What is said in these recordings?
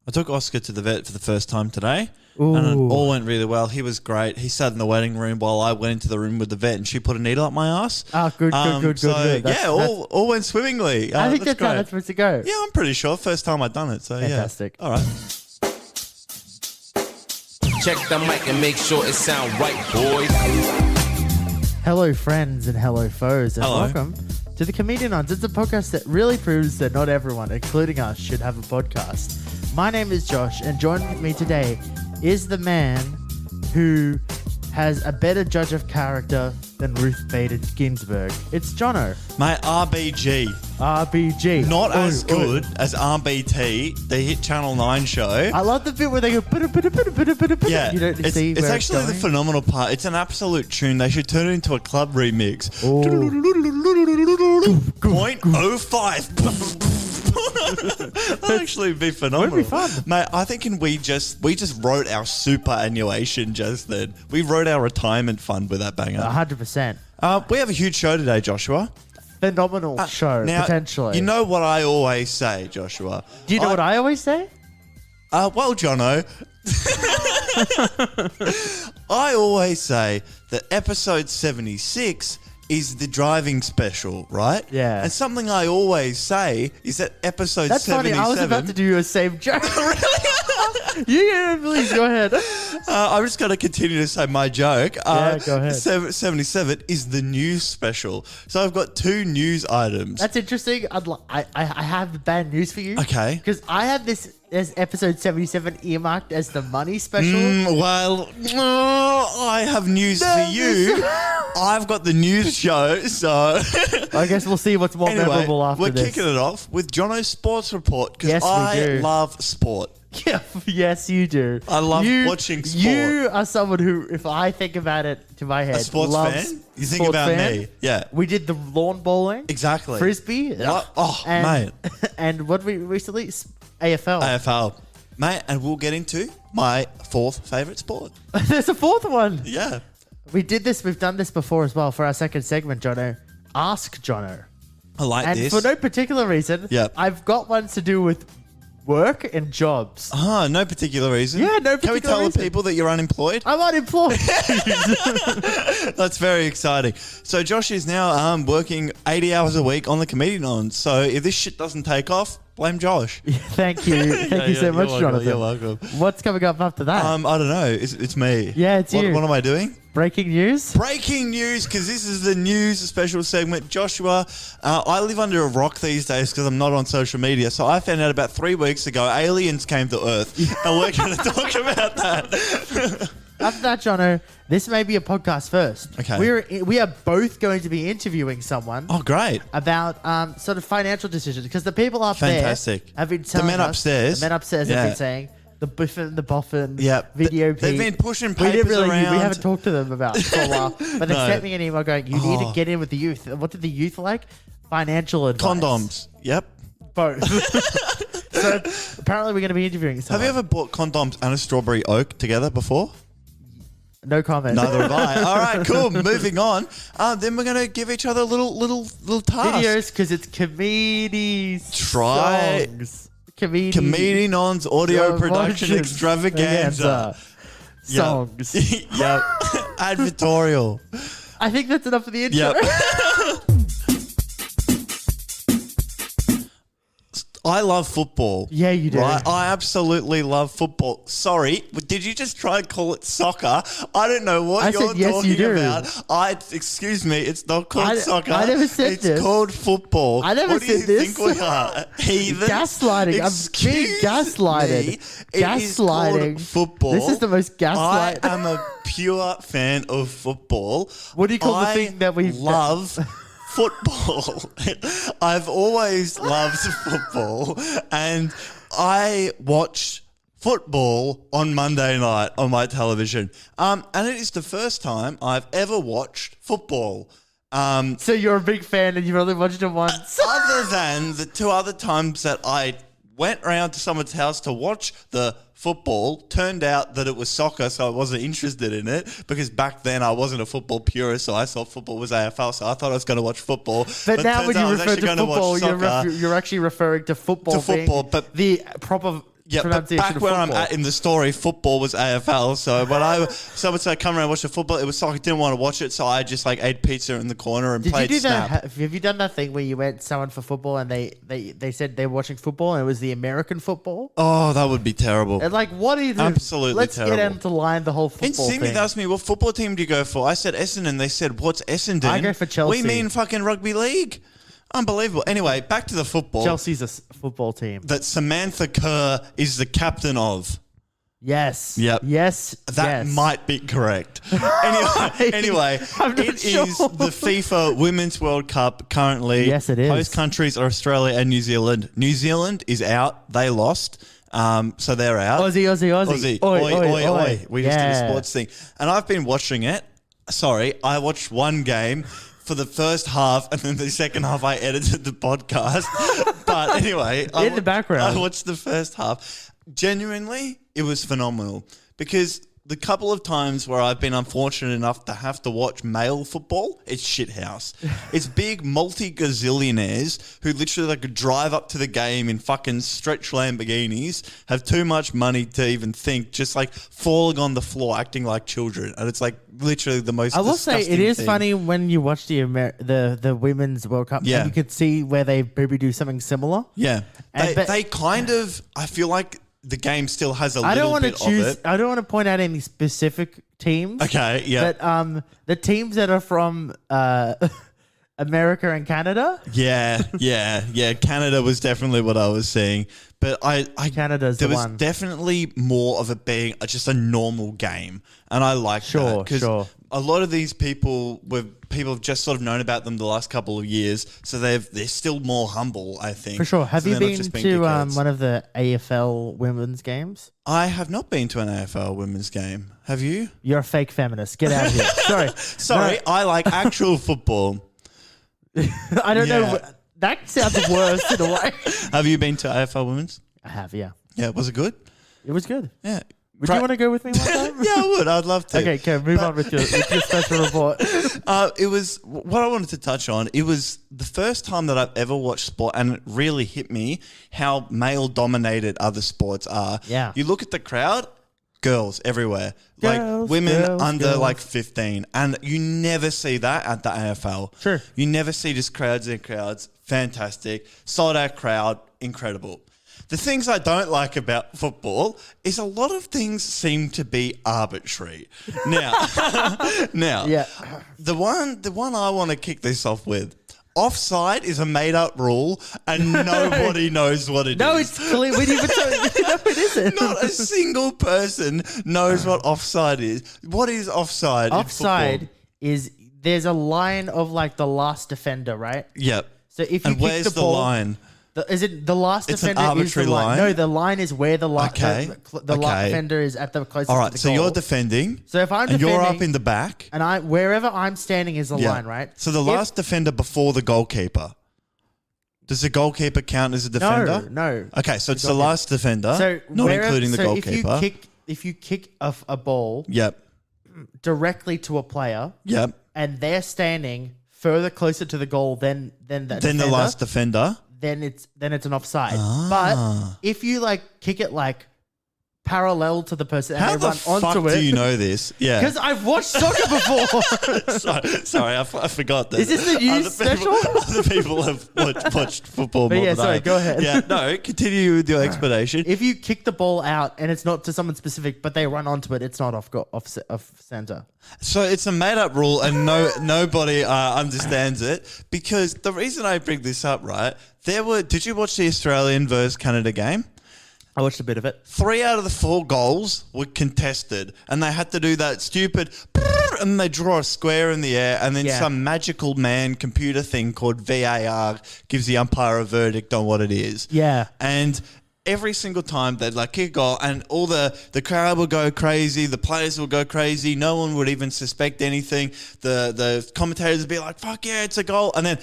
I took Oscar to the vet for the first time today. Ooh. And it all went really well. He was great. He sat in the waiting room while I went into the room with the vet and she put a needle up my ass. Oh, good. All went swimmingly. I think that's great. how that's supposed to go. Yeah, I'm pretty sure. First time I've done it. So Fantastic. Yeah. All right. Check the mic and make sure it sound right, boys. Hello, friends, and hello, foes, and Hello. welcome to the Comedi-challenge. It's a podcast that really proves that not everyone, including us, should have a podcast. My name is Josh, and joining with me today is the man who has a better judge of character than Ruth Bader Ginsburg. It's Jono. My RBG. RBG. Not as Oi. good as RBT, the hit Channel 9 show. I love the bit where they go. Yeah, You don't it's see where actually the going. phenomenal part. It's an absolute tune. They should turn it into a club remix. Oh. 0.05. That'd actually be phenomenal. Would be fun. Mate, I think we just wrote our superannuation just then. We wrote our retirement fund with that banger. 100%. We have a huge show today, Joshua. Phenomenal show, Now, potentially. you know what I always say, Joshua? Do you know what I always say? Well, Jono, I always say that episode 76 is the driving special, right? Yeah. And something I always say is that episode That's 77... funny. I was about to do your same joke. Yeah, please go ahead. I'm just going to continue to say my joke. Yeah, go ahead. 77 is the news special. So I've got two news items. That's interesting. I have bad news for you. Okay. Because I have this as episode 77 earmarked as the money special. I have news for you. I've got the news show, so... I guess we'll see what's more memorable after we're this. kicking it off with Jono's Sports Report because Yes, we I do. love sport. Yeah, yes, you do. I love watching sport. You are someone who, if I think about it to my head, A sports loves fan? You think sports about fan. me. Yeah. We did the lawn bowling. Exactly. Frisbee. What? Oh, and, mate. And what we recently? AFL. AFL. Mate, and we'll get into my fourth favourite sport. There's a fourth one. Yeah. We did this. We've done this before as well for our second segment, Jono. Ask Jono. I like And this. for no particular reason, Yep. I've got ones to do with work and jobs. No particular reason. Yeah, no Can we particular tell reason. the people that you're unemployed? I'm unemployed. That's very exciting. So Josh is now working 80 hours a week on the Comedi-challenge. So if this shit doesn't take off, blame Josh. Thank you. Thank you so much, Jonathan. You're welcome. What's coming up after that? I don't know. It's me. Yeah, it's you. What am I doing? Breaking news? Breaking news, because this is the news special segment. Joshua, I live under a rock these days because I'm not on social media. So I found out about 3 weeks ago aliens came to Earth. And we're going to talk about that. After that, Jono, this may be a podcast first. Okay. We are both going to be interviewing someone Oh, great. about sort of financial decisions because the people up Fantastic. there have been The telling men us- upstairs. The men upstairs Yeah. have been saying the biffin, the boffin, Yep. video They've Pete. been pushing We didn't papers really, around. We haven't talked to them about it for a while, but they No. sent me an email going, "You need to Oh. get in with the youth." And what did the youth like? Financial advice. Condoms. Yep. Both. So apparently, we're going to be interviewing Have someone. you ever bought condoms and a strawberry oak together before? No comment. Neither have I. All right, cool. Moving on. Then we're gonna give each other little tasks. Videos because it's comedies. Try- songs. Comedies. Comedi-challenge audio production extravaganza. Songs. Yep. Advertorial. I think that's enough for the intro. Yep. I love football. Yeah, you do. Right? I absolutely love football. Sorry, but did you just try and call it soccer? I don't know what I you're said, yes, talking you do. about. Excuse me, it's not called soccer. I never said it's this. called football. I never what do you said this. think we are? Heathens? Gaslighting. I'm being Excuse gaslighted. me. It is called Gaslighting. football. This is the most gaslight. I am a pure fan of football. What do you call the I thing that we've love? Football. I've always loved football, and I watch football on Monday night on my television. And it is the first time I've ever watched football. So you're a big fan and you've only watched it once. Other than the two other times that I went around to someone's house to watch the football, turned out that it was soccer, so I wasn't interested in it because back then I wasn't a football purist, so I thought football was AFL, so I thought I was going to watch football. But now turns when out I you was refer actually to gonna watch football, soccer. you're actually referring to football, To football, being but- the proper Yeah, but pronunciation back of where football. I'm at in the story, football was AFL. So when someone said come around and watch the football, it was soccer. I didn't want to watch it, so I just like ate pizza in the corner and Did you played do Snap. that? Have you done that thing where you went someone for football and they said they were watching football and it was the American football? Oh, that would be terrible. And like, what is it? Absolutely Let's terrible. get into line the whole football In Sydney, thing. they asked me, what football team do you go for? I said Essendon. They said, what's Essendon? I go for Chelsea. We mean fucking rugby league. Unbelievable. Anyway, back to the football. Chelsea's a football team. That Samantha Kerr is the captain of. Yes. Yep. Yes. That yes. might be correct. Anyway, I'm not it sure. is the FIFA Women's World Cup currently. Yes, it is. Host countries are Australia and New Zealand. New Zealand is out. They lost. So they're out. Aussie. Oi. We just did a Yeah. sports thing. And I've been watching it. Sorry, I watched one game for the first half, and then the second half I edited the podcast. But anyway, In the background. I watched the first half. Genuinely, it was phenomenal because the couple of times where I've been unfortunate enough to have to watch male football, it's shithouse. It's big multi-gazillionaires who literally like drive up to the game in fucking stretch Lamborghinis, have too much money to even think, just like falling on the floor, acting like children. And it's like literally the most I will say disgusting it is thing. funny when you watch the Women's World Cup Yeah. and you could see where they maybe do something similar. Yeah. And but- They kind of, I feel like the game still has a I don't little want to bit choose. of it. I don't want to point out any specific teams. Okay, yeah. But the teams that are from America and Canada. Yeah. Canada was definitely what I was seeing, but Canada's there the was one. definitely more of it being just a normal game, and I like that Sure. because a lot of these people have just sort of known about them the last couple of years, so they're still more humble, I think. For sure. Have So you they're not been just being to dickheads. one of the AFL women's games? I have not been to an AFL women's game. Have you? You're a fake feminist. Get out of here. Sorry. Sorry, I like actual football. I don't Yeah. know. That sounds worse in a way. Have you been to AFL women's? I have, yeah. Yeah, was it good? It was good. Yeah. Would you want to go with me one time? Yeah, I would. I'd love to. Okay, move on with your special report. It was what I wanted to touch on. It was the first time that I've ever watched sport, and it really hit me how male-dominated other sports are. Yeah. You look at the crowd, girls everywhere, Girls, like women girls, under girls. like 15, and you never see that at the AFL. Sure. You never see just crowds and crowds. Fantastic, sold out crowd, incredible. The things I don't like about football is a lot of things seem to be arbitrary. Now, Yeah. the one I want to kick this off with, offside is a made up rule and nobody knows what it is. No, it's clear. We didn't even tell you. No, it isn't. Not a single person knows what offside is. What is offside? Offside in football? is there's a line of like the last defender, right? Yep. So if you And kick where's the the ball, line? Is it the last It's an defender? arbitrary is the line? No, the line is where the last Okay. the last Okay. defender is at the closest. All to right, the so goal. you're defending. So if I'm and you're defending- up in the back. and wherever I'm standing is the Yeah. line, right? So the If- last defender before the goalkeeper. Does the goalkeeper count as a defender? No. Okay, so it's the last defender, So not wherever- including the so goalkeeper. if you kick a ball Yep. directly to a player Yep. and they're standing further closer to the goal than Then the last defender. then it's an offside. But if you like kick it like parallel to the person and How they the run fuck onto do it, you know this? Yeah. because I've watched soccer before. Sorry, I forgot that. Is this the news special? Other people have watched football But more yeah, than sorry, I. go ahead. Yeah, no, continue with your explanation. If you kick the ball out and it's not to someone specific, but they run onto it, it's not off center. So it's a made-up rule, and nobody understands it. Because the reason I bring this up, right? Did you watch the Australian versus Canada game? I watched a bit of it. 3 out of the 4 goals were contested, and they had to do that stupid, and they draw a square in the air, and then Yeah. some magical man computer thing called VAR gives the umpire a verdict on what it is. Yeah. And every single time they'd like kick a goal, and all the crowd would go crazy, the players would go crazy, no one would even suspect anything. The commentators would be like, "Fuck yeah, it's a goal!" And then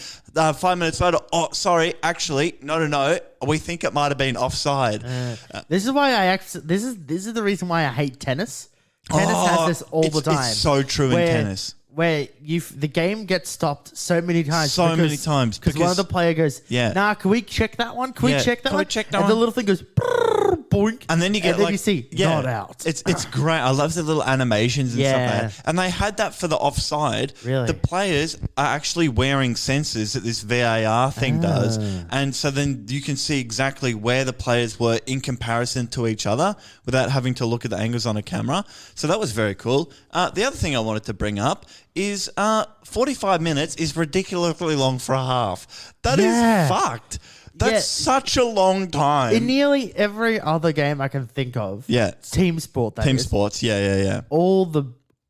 5 minutes later, "Oh, sorry, actually, no, we think it might have been offside." This is why this is the reason why I hate tennis. Tennis has this all the time. It's so true in tennis. where the game gets stopped so many times. So many times. Because one of the player goes, Yeah. nah, can we check that one? Can we check that Can we one? check that and one? the little thing goes, boink. And then you get you see, not out. It's great. I love the little animations and stuff like Yeah. that. And they had that for the offside. Really? The players are actually wearing sensors that this VAR thing does. And so then you can see exactly where the players were in comparison to each other without having to look at the angles on a camera. So that was very cool. The other thing I wanted to bring up is 45 minutes is ridiculously long for a half. That Yeah. is fucked. That's such a long time. In nearly every other game I can think of, Yeah. team sport, that Team is, sports, yeah.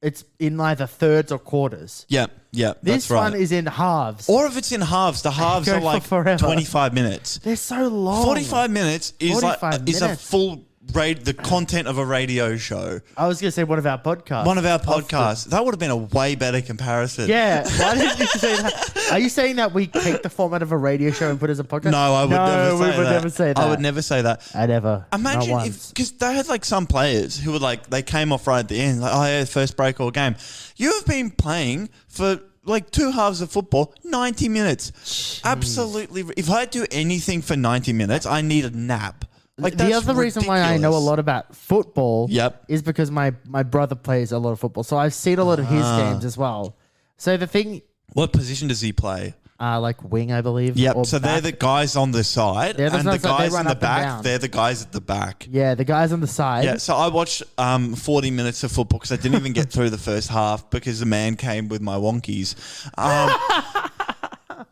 it's in either thirds or quarters. Yeah, This that's right. one is in halves. Or if it's in halves, the halves Go are for like forever. 25 minutes. They're so long. 45 minutes is 45 is a minutes. full the content of a radio show. I was going to say one of our podcasts. One of our podcasts. That would have been a way better comparison. Yeah. Why did you say that? Are you saying that we take the format of a radio show and put it as a podcast? No, I would never say we would that. never say that. I would never say that. I never. Imagine Not if, once. because they had like some players who were like, they came off right at the end, like, oh yeah, first break or game. You have been playing for like two halves of football, 90 minutes. Jeez. Absolutely. If I do anything for 90 minutes, I need a nap. Like The that's other reason why I know a ridiculous. lot about football Yep. is because my brother plays a lot of football. So I've seen a lot of his games as well. So the thing, What position does he play? like wing, I believe. Yep. or So they're back. the guys on the side, They're the and the ones that they guys run in the up and back, down. they're the guys at the back. Yeah, the guys on the side. Yeah, so I watched 40 minutes of football because I didn't even get through the first half because the man came with my wonkies.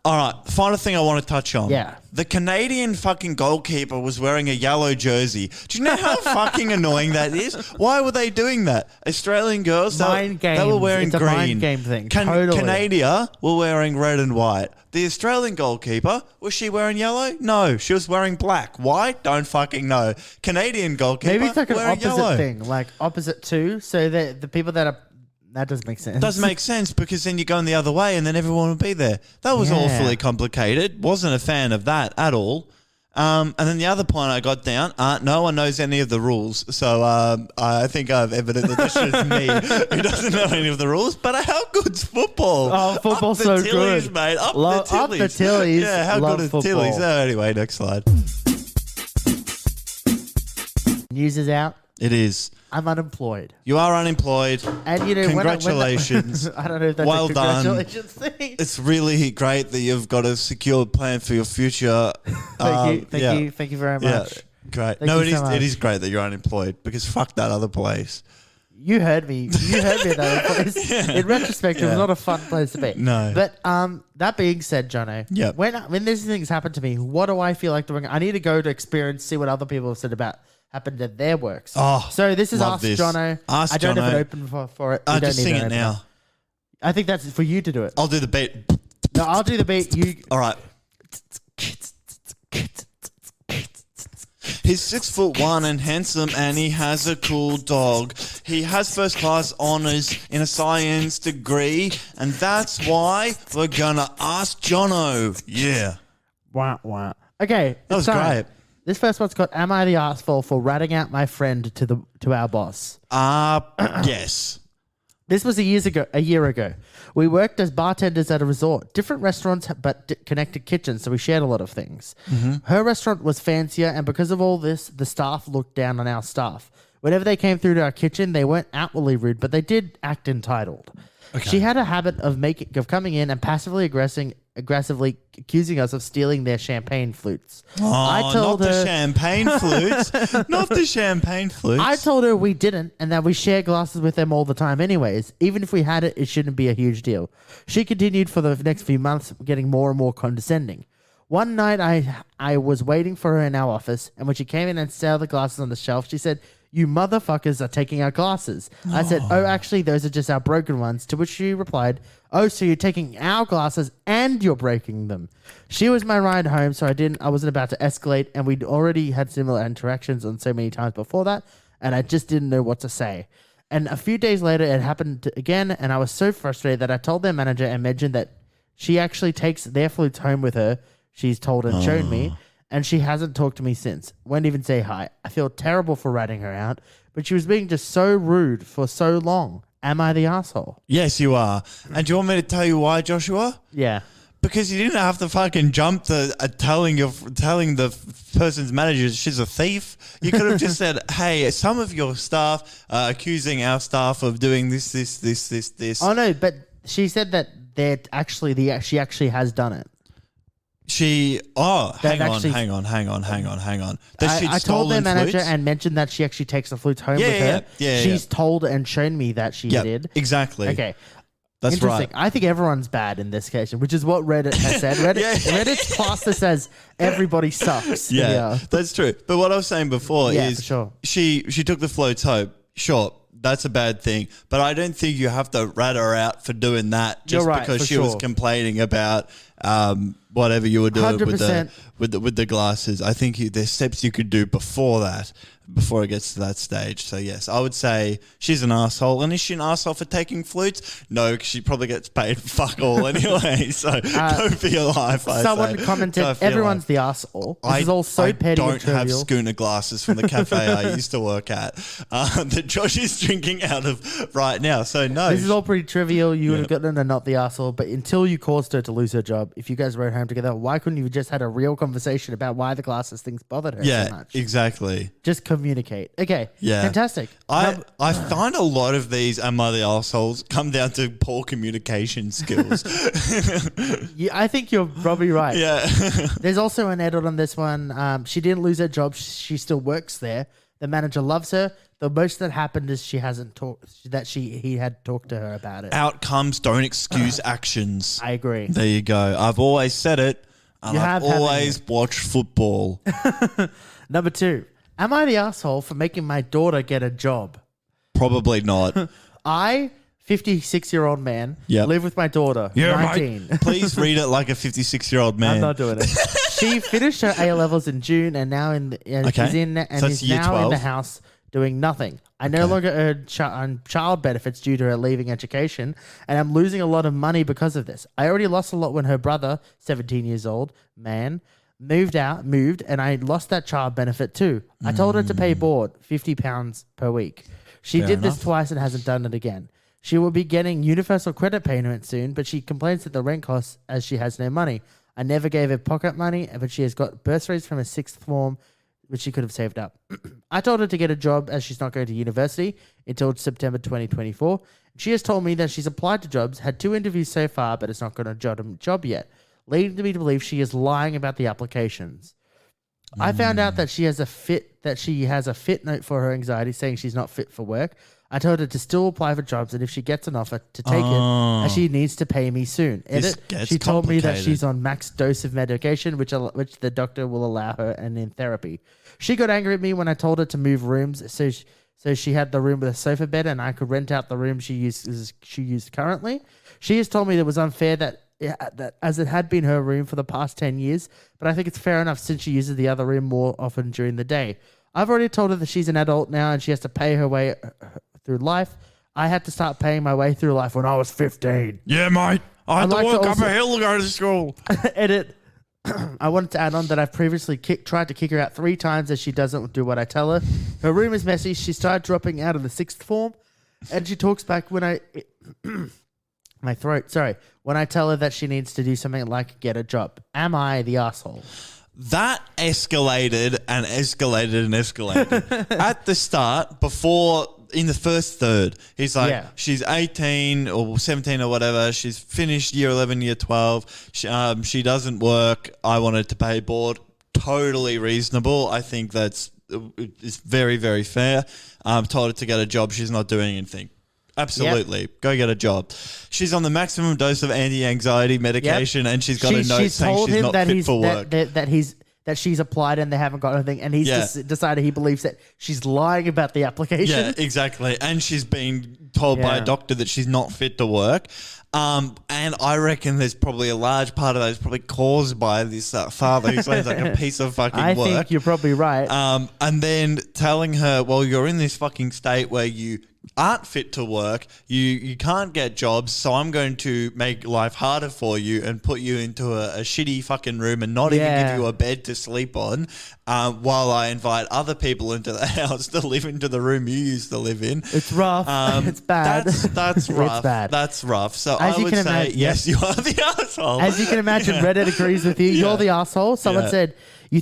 All right, final thing I want to touch on. Yeah. The Canadian fucking goalkeeper was wearing a yellow jersey. Do you know how fucking annoying that is? Why were they doing that? Australian girls, Mind they were games. wearing It's a green. mind game thing. Totally. Canada were wearing red and white. The Australian goalkeeper, was she wearing yellow? No, she was wearing black. Why? Don't fucking know. Canadian goalkeeper Maybe it's like an wearing opposite yellow. thing, like opposite too. So the people that are, that doesn't make sense. Doesn't make sense because then you're going the other way and then everyone would be there. That was Yeah. awfully complicated. Wasn't a fan of that at all. And then the other point I got down, no one knows any of the rules. So I think I've evident that this is me who doesn't know any of the rules. But how good's football? Oh, football's Up the so Tillies, good. mate. Up Up the Tillies. the Tillies. Yeah, how Love good is football. Tillies? Oh, anyway, next slide. News is out. It is. I'm unemployed. You are unemployed. And you know, Congratulations. I don't know if that's Well a done. congratulations thing. It's really great that you've got a secure plan for your future. Thank yeah. you very Yeah, much. great. Thank No, you it so is. much. It is great that you're unemployed because fuck that other place. You heard me. You heard me though. In retrospect, it was not a fun place to be. No. But that being said, Jono, Yep. when these things happen to me, what do I feel like doing? I need to go to experience, see what other people have said about happened at their works. Oh, so this is love Ask this. Jono. Ask I don't have Jono. it open for it. We don't Just need sing an it opener. now. I think that's for you to do it. I'll do the beat. No, I'll do the beat. You. All right. He's 6'1" and handsome, and he has a cool dog. He has first class honors in a science degree, and that's why we're gonna ask Jono. Yeah, Wah, wah. Okay, that was it's time. great. This first one's got, am I the arsehole for ratting out my friend to our boss? Yes. This was a year ago. We worked as bartenders at a resort. Different restaurants, but connected kitchens, so we shared a lot of things. Her restaurant was fancier, and because of all this, the staff looked down on our staff. Whenever they came through to our kitchen, they weren't outwardly rude, but they did act entitled. Okay. She had a habit of coming in and passively aggressively accusing us of stealing their champagne flutes. Oh, not the champagne flutes. Not the champagne flutes. I told her we didn't and that we share glasses with them all the time anyways. Even if we had it, it shouldn't be a huge deal. She continued for the next few months, getting more and more condescending. One night I was waiting for her in our office, and when she came in and saw the glasses on the shelf, she said, "You motherfuckers are taking our glasses." I said, "Oh, actually, those are just our broken ones." To which she replied, "Oh, so you're taking our glasses and you're breaking them." She was my ride home, so I wasn't about to escalate, and we'd already had similar interactions on so many times before that, and I just didn't know what to say. And a few days later, it happened again, and I was so frustrated that I told their manager and mentioned that she actually takes their flutes home with her. She's told and shown me. And she hasn't talked to me since. Won't even say hi. I feel terrible for ratting her out, but she was being just so rude for so long. Am I the asshole? Yes, you are. And do you want me to tell you why, Joshua? Yeah. Because you didn't have to fucking jump to telling the person's manager she's a thief. You could have just said, "Hey, some of your staff are accusing our staff of doing this." Oh no, but she said that she actually has done it. Hang on. That she'd I told stolen their manager flutes? and mentioned that she actually takes the flutes home with her. She's told and shown me that she did. Exactly. Okay. That's Interesting. right. I think everyone's bad in this case, which is what Reddit has said. Reddit's classed this as everybody sucks. Yeah, that's true. But what I was saying before is for sure. she took the floats home. Sure, that's a bad thing. But I don't think you have to rat her out for doing that just You're right, because for she was sure. complaining about whatever you were doing 100%. with the glasses. I think there's steps you could do before that. Before it gets to that stage. So, yes, I would say she's an asshole. And is she an asshole for taking flutes? No, because she probably gets paid fuck all anyway. So, go for your life, Someone commented, everyone's the asshole. This is all so petty and I don't have trivial. schooner glasses from the cafe I used to work at that Josh is drinking out of right now. So, no. This is all pretty trivial. You would have gotten a not the asshole. But until you caused her to lose her job, if you guys rode home together, why couldn't you just had a real conversation about why the glasses things bothered her so much? Exactly. Just communicate. Okay. Yeah. Fantastic. I find a lot of these Am I the Assholes come down to poor communication skills. Yeah, I think you're probably right. Yeah. There's also an edit on this one. She didn't lose her job. She still works there. The manager loves her. The most that happened is she hasn't talked. He had talked to her about it. Outcomes don't excuse actions. I agree. There you go. I've always said it. And You I've have, haven't always watched football. Number 2. Am I the asshole for making my daughter get a job? Probably not. I, 56-year-old man, Yep. live with my daughter, 19. Please read it like a 56-year-old man. I'm not doing it. She finished her A levels in June and now is in that's year now in 12. the house doing nothing. I no longer earn child benefits due to her leaving education, and I'm losing a lot of money because of this. I already lost a lot when her brother, 17 years old, man, moved, and I lost that child benefit too. I told her to pay board, £50 per week. She Fair did this enough. twice and hasn't done it again. She will be getting universal credit payment soon, but she complains that the rent costs as she has no money. I never gave her pocket money, but she has got bursaries from a sixth form, which she could have saved up. I told her to get a job as she's not going to university until September 2024. She has told me that she's applied to jobs, had 2 interviews so far, but it's not got a job yet, leading me to believe she is lying about the applications. I found out that she has a fit note for her anxiety saying she's not fit for work. I told her to still apply for jobs and if she gets an offer to take it, as she needs to pay me soon. This gets She told me that complicated. she's on max dose of medication, which the doctor will allow her and in therapy. She got angry at me when I told her to move rooms, so she had the room with a sofa bed and I could rent out the room she used currently. She has told me that it was unfair that as it had been her room for the past 10 years, but I think it's fair enough since she uses the other room more often during the day. I've already told her that she's an adult now and she has to pay her way through life. I had to start paying my way through life when I was 15. Yeah, mate. I had I'd to like to walk up also- a hill to go to school. Edit. I wanted to add on that I've previously tried to kick her out 3 times as she doesn't do what I tell her. Her room is messy. She started dropping out of the 6th form and she talks back when I... my throat, sorry. When I tell her that she needs to do something like get a job. Am I the asshole? That escalated and escalated and escalated. At the start, before, in the first third, he's like, Yeah. she's 18 or 17 or whatever. She's finished year 11, year 12. She doesn't work. I wanted to pay board. Totally reasonable. I think it's very, very fair. Told her to get a job. She's not doing anything. Absolutely. Yep. Go get a job. She's on the maximum dose of anti-anxiety medication and she's got a note saying she's not fit for work. That she's applied and they haven't got anything and he's decided he believes that she's lying about the application. Yeah, exactly. And she's been told by a doctor that she's not fit to work. And I reckon there's probably a large part of that is probably caused by this father who sounds like a piece of fucking work. I think you're probably right. And then telling her, well, you're in this fucking state where you aren't fit to work. You can't get jobs, so I'm going to make life harder for you and put you into a shitty fucking room and not even give you a bed to sleep on, while I invite other people into the house to live into the room you used to live in. It's rough. It's bad. That's rough. It's bad. That's rough. So As I you would can say, imagine- yes, you are the asshole. As you can imagine, Reddit agrees with you. You're the asshole. Someone said, you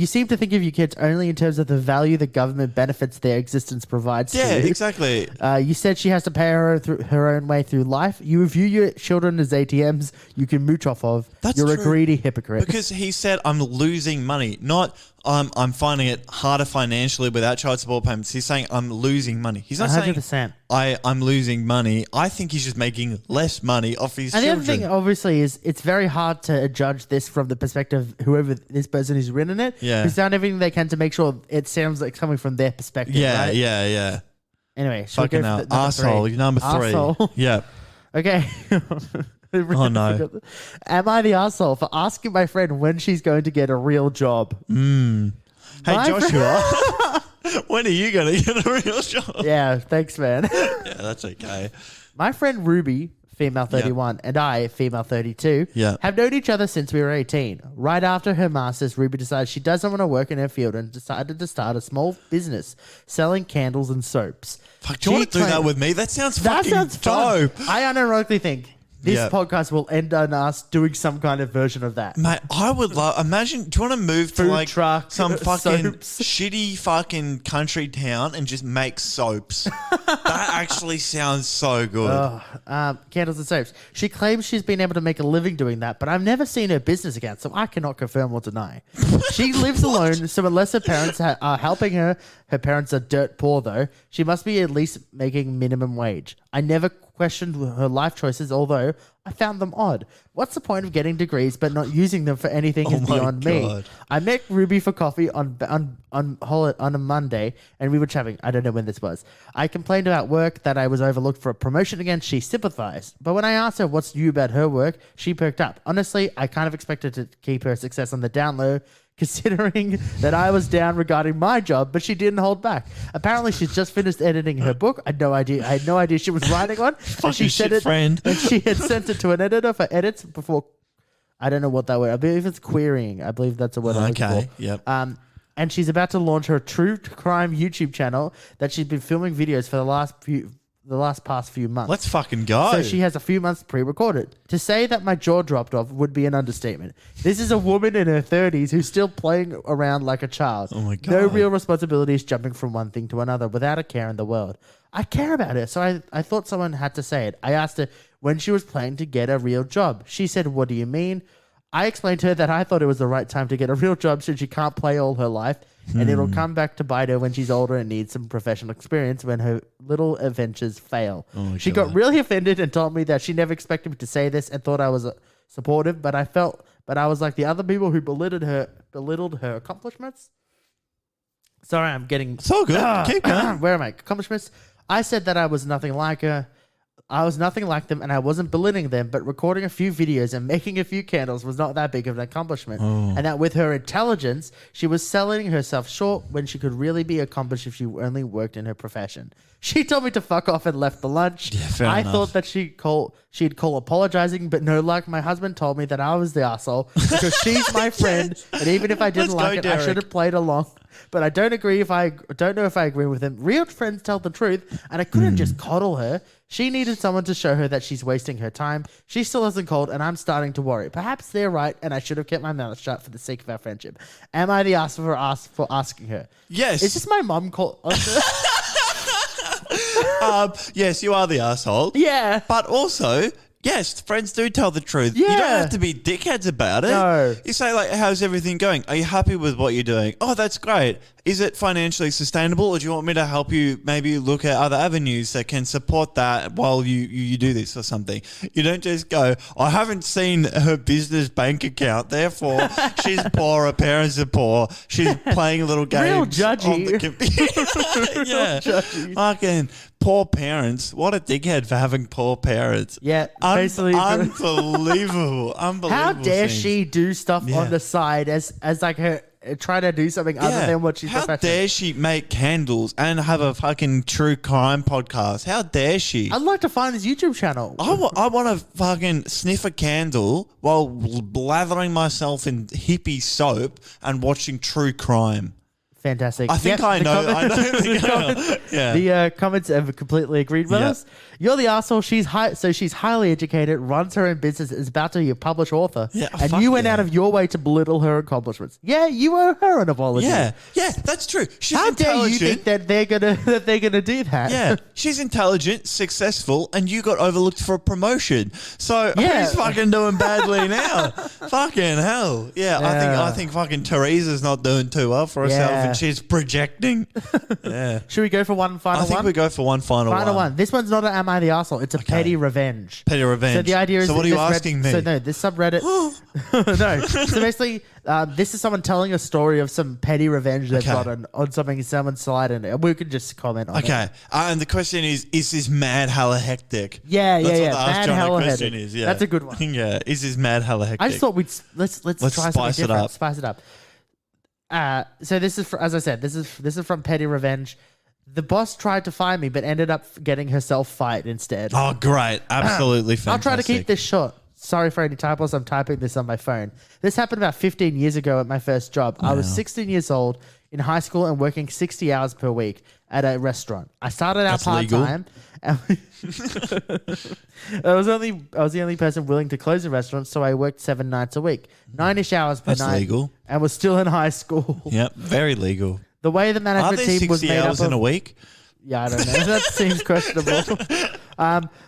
seem to think of your kids only in terms of the value the government benefits their existence provides to you. Exactly. You said she has to pay her own way through life. You view your children as ATMs you can mooch off of. That's You're true. a greedy hypocrite. Because he said, I'm losing money, not I'm finding it harder financially without child support payments. He's saying I'm losing money. He's not 100%. saying I'm losing money. I think he's just making less money off his And children. the other thing, obviously, is it's very hard to judge this from the perspective of whoever this person who's written it. Yeah. Who's done everything they can to make sure it sounds like it's coming from their perspective. Right? Yeah. Anyway, shall we Fucking go hell. for number Asshole. three? You're number 3. Arsehole. Yeah. Okay. Oh, no. Am I the asshole for asking my friend when she's going to get a real job? Hey, My Joshua, when are you going to get a real job? Yeah, thanks, man. Yeah, that's okay. My friend Ruby, female 31, and I, female 32, have known each other since we were 18. Right after her master's, Ruby decided she doesn't want to work in her field and decided to start a small business selling candles and soaps. Fuck, do you want to do that with me? That sounds fucking dope. Fun. I unironically think this podcast will end on us doing some kind of version of that. Mate, I would love. Imagine. Do you want to move to Food like truck, some fucking soaps. shitty fucking country town and just make soaps? That actually sounds so good. Candles and soaps. She claims she's been able to make a living doing that, but I've never seen her business account, so I cannot confirm or deny. She lives alone, so unless her parents are helping her parents are dirt poor though, she must be at least making minimum wage. I never questioned her life choices, although I found them odd. What's the point of getting degrees but not using them for anything is beyond me. I met Ruby for coffee on a Monday, and we were chatting. I don't know when this was. I complained about work, that I was overlooked for a promotion again. She sympathized. But when I asked her what's new about her work, she perked up. Honestly, I kind of expected to keep her success on the down low, considering that I was down regarding my job, but she didn't hold back. Apparently, she's just finished editing her book. I had no idea she was writing one. And she said it, friend. and she had sent it to an editor for edits before. I don't know what that word. I believe it's querying. I believe that's a word. I'm looking for. Yep. And she's about to launch her true crime YouTube channel that she's been filming videos for the past few months. Let's fucking go. So she has a few months pre-recorded. To say that my jaw dropped off would be an understatement. This is a woman in her 30s who's still playing around like a child. Oh my God. No real responsibilities, jumping from one thing to another without a care in the world. I care about her, so I thought someone had to say it. I asked her when she was planning to get a real job. She said, "What do you mean?" I explained to her that I thought it was the right time to get a real job since she can't play all her life, and it'll come back to bite her when she's older and needs some professional experience when her little adventures fail. She got really offended and told me that she never expected me to say this and thought I was supportive, but I was like the other people who belittled her accomplishments. Sorry, I'm getting... It's all good. Keep going. Where are my accomplishments? I said that I was nothing like her. I was nothing like them, and I wasn't belittling them, but recording a few videos and making a few candles was not that big of an accomplishment. And that with her intelligence, she was selling herself short when she could really be accomplished if she only worked in her profession. She told me to fuck off and left the lunch. Yeah, fair I enough. thought that she'd call apologizing, but no luck. My husband told me that I was the asshole because she's my friend, and even if I didn't Let's go, like it, I Derek. should have played along. But I don't know if I agree with him. Real friends tell the truth, and I couldn't just coddle her. She needed someone to show her that she's wasting her time. She still hasn't called, and I'm starting to worry. Perhaps they're right, and I should have kept my mouth shut for the sake of our friendship. Am I the ass for asking her? Yes. Is this my mum call? Yes, you are the asshole. Yeah. But also, yes, friends do tell the truth. You Yeah. don't have to be dickheads about it. No. You say, like, how's everything going? Are you happy with what you're doing? Oh, that's great. Is it financially sustainable, or do you want me to help you maybe look at other avenues that can support that while you do this or something? You don't just go, I haven't seen her business bank account, therefore she's poor, her parents are poor, she's playing little games. Real on judgy. the computer. Yeah. judgy. Fucking poor parents. What a dickhead for having poor parents. Yeah, basically. Unbelievable. Unbelievable. How dare things. she do stuff Yeah. on the side as like her try to do something other than what she's How professional. dare she make candles and have a fucking true crime podcast? How dare she? I'd like to find this YouTube channel. I want to fucking sniff a candle while blathering myself in hippie soap and watching true crime. Fantastic. I think I know. The comments have completely agreed with us. You're the asshole. She's highly educated, runs her own business, is about to be a published author, and you went out of your way to belittle her accomplishments. Yeah, you owe her an apology. Yeah, that's true. She's How dare you intelligent. think that they're gonna do that? Yeah, she's intelligent, successful, and you got overlooked for a promotion. So who's fucking doing badly now? Fucking hell. Yeah, I think fucking Teresa's not doing too well for herself, and she's projecting. Yeah. Should we go for one final one? I think we go for one final one. This one's not an Am I the Asshole? It's a petty revenge. Petty revenge. So the idea is... So what are you asking me? So no, this subreddit... no. So basically, this is someone telling a story of some petty revenge they've gotten on something someone slided, and we could just comment on it. Okay. And the question is this mad hella hectic? Yeah. That's what the Mad Ask Jono hella question hectic. is. Yeah. That's a good one. Yeah. Is this mad hella hectic? I just thought let's try something different. Spice it up. So this is, as I said, this is from Petty Revenge. The boss tried to fire me, but ended up getting herself fired instead. Oh, great. Absolutely fantastic. I'll try to keep this short. Sorry for any typos. I'm typing this on my phone. This happened about 15 years ago at my first job. I was 16 years old in high school and working 60 hours per week at a restaurant. I started out part-time. I was the only person willing to close the restaurant, so I worked 7 nights a week, 9-ish hours per night. That's legal. And was still in high school. Yep, very legal. The way the management team was made up of... 60 hours in a week? Yeah, I don't know. That seems questionable.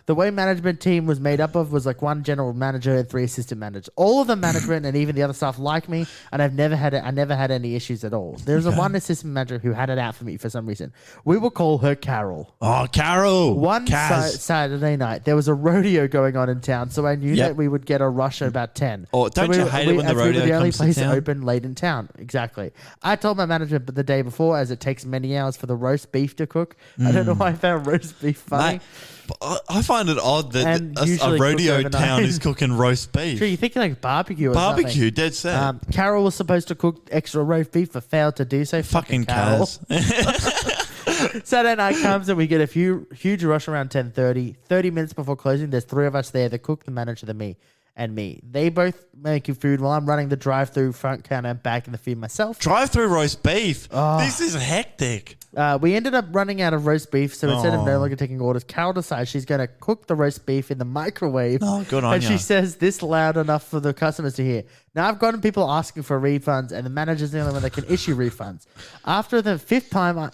The way management team was made up of was like one general manager and 3 assistant managers. All of the management and even the other staff like me, and I never had any issues at all. There's a one assistant manager who had it out for me for some reason. We will call her Carol. Oh, Carol. One Saturday night, there was a rodeo going on in town, so I knew that we would get a rush at about 10. Oh, don't you hate it when the rodeo we were the only comes to place town? open late in town. Exactly. I told my manager the day before, as it takes many hours for the roast beef to cook. I don't know why I found roast beef funny. I find it odd that a usually rodeo cooked town overnight. is cooking roast beef. Sure, you think like barbecue or something. Barbecue, dead set. Carol was supposed to cook extra roast beef but failed to do so. Fucking Carol. Kaz. Saturday night comes and we get a huge rush around 10:30. 30 minutes before closing, there's 3 of us there, the cook, the manager, me. They both making food while I'm running the drive-through front counter and back in the feed myself. Drive-through roast beef. This is hectic. We ended up running out of roast beef, so instead of no longer taking orders, Carol decides she's going to cook the roast beef in the microwave. Oh, good on And ya. she says this loud enough for the customers to hear. Now, I've gotten people asking for refunds, and the manager's the only one that can issue refunds. After the 5th time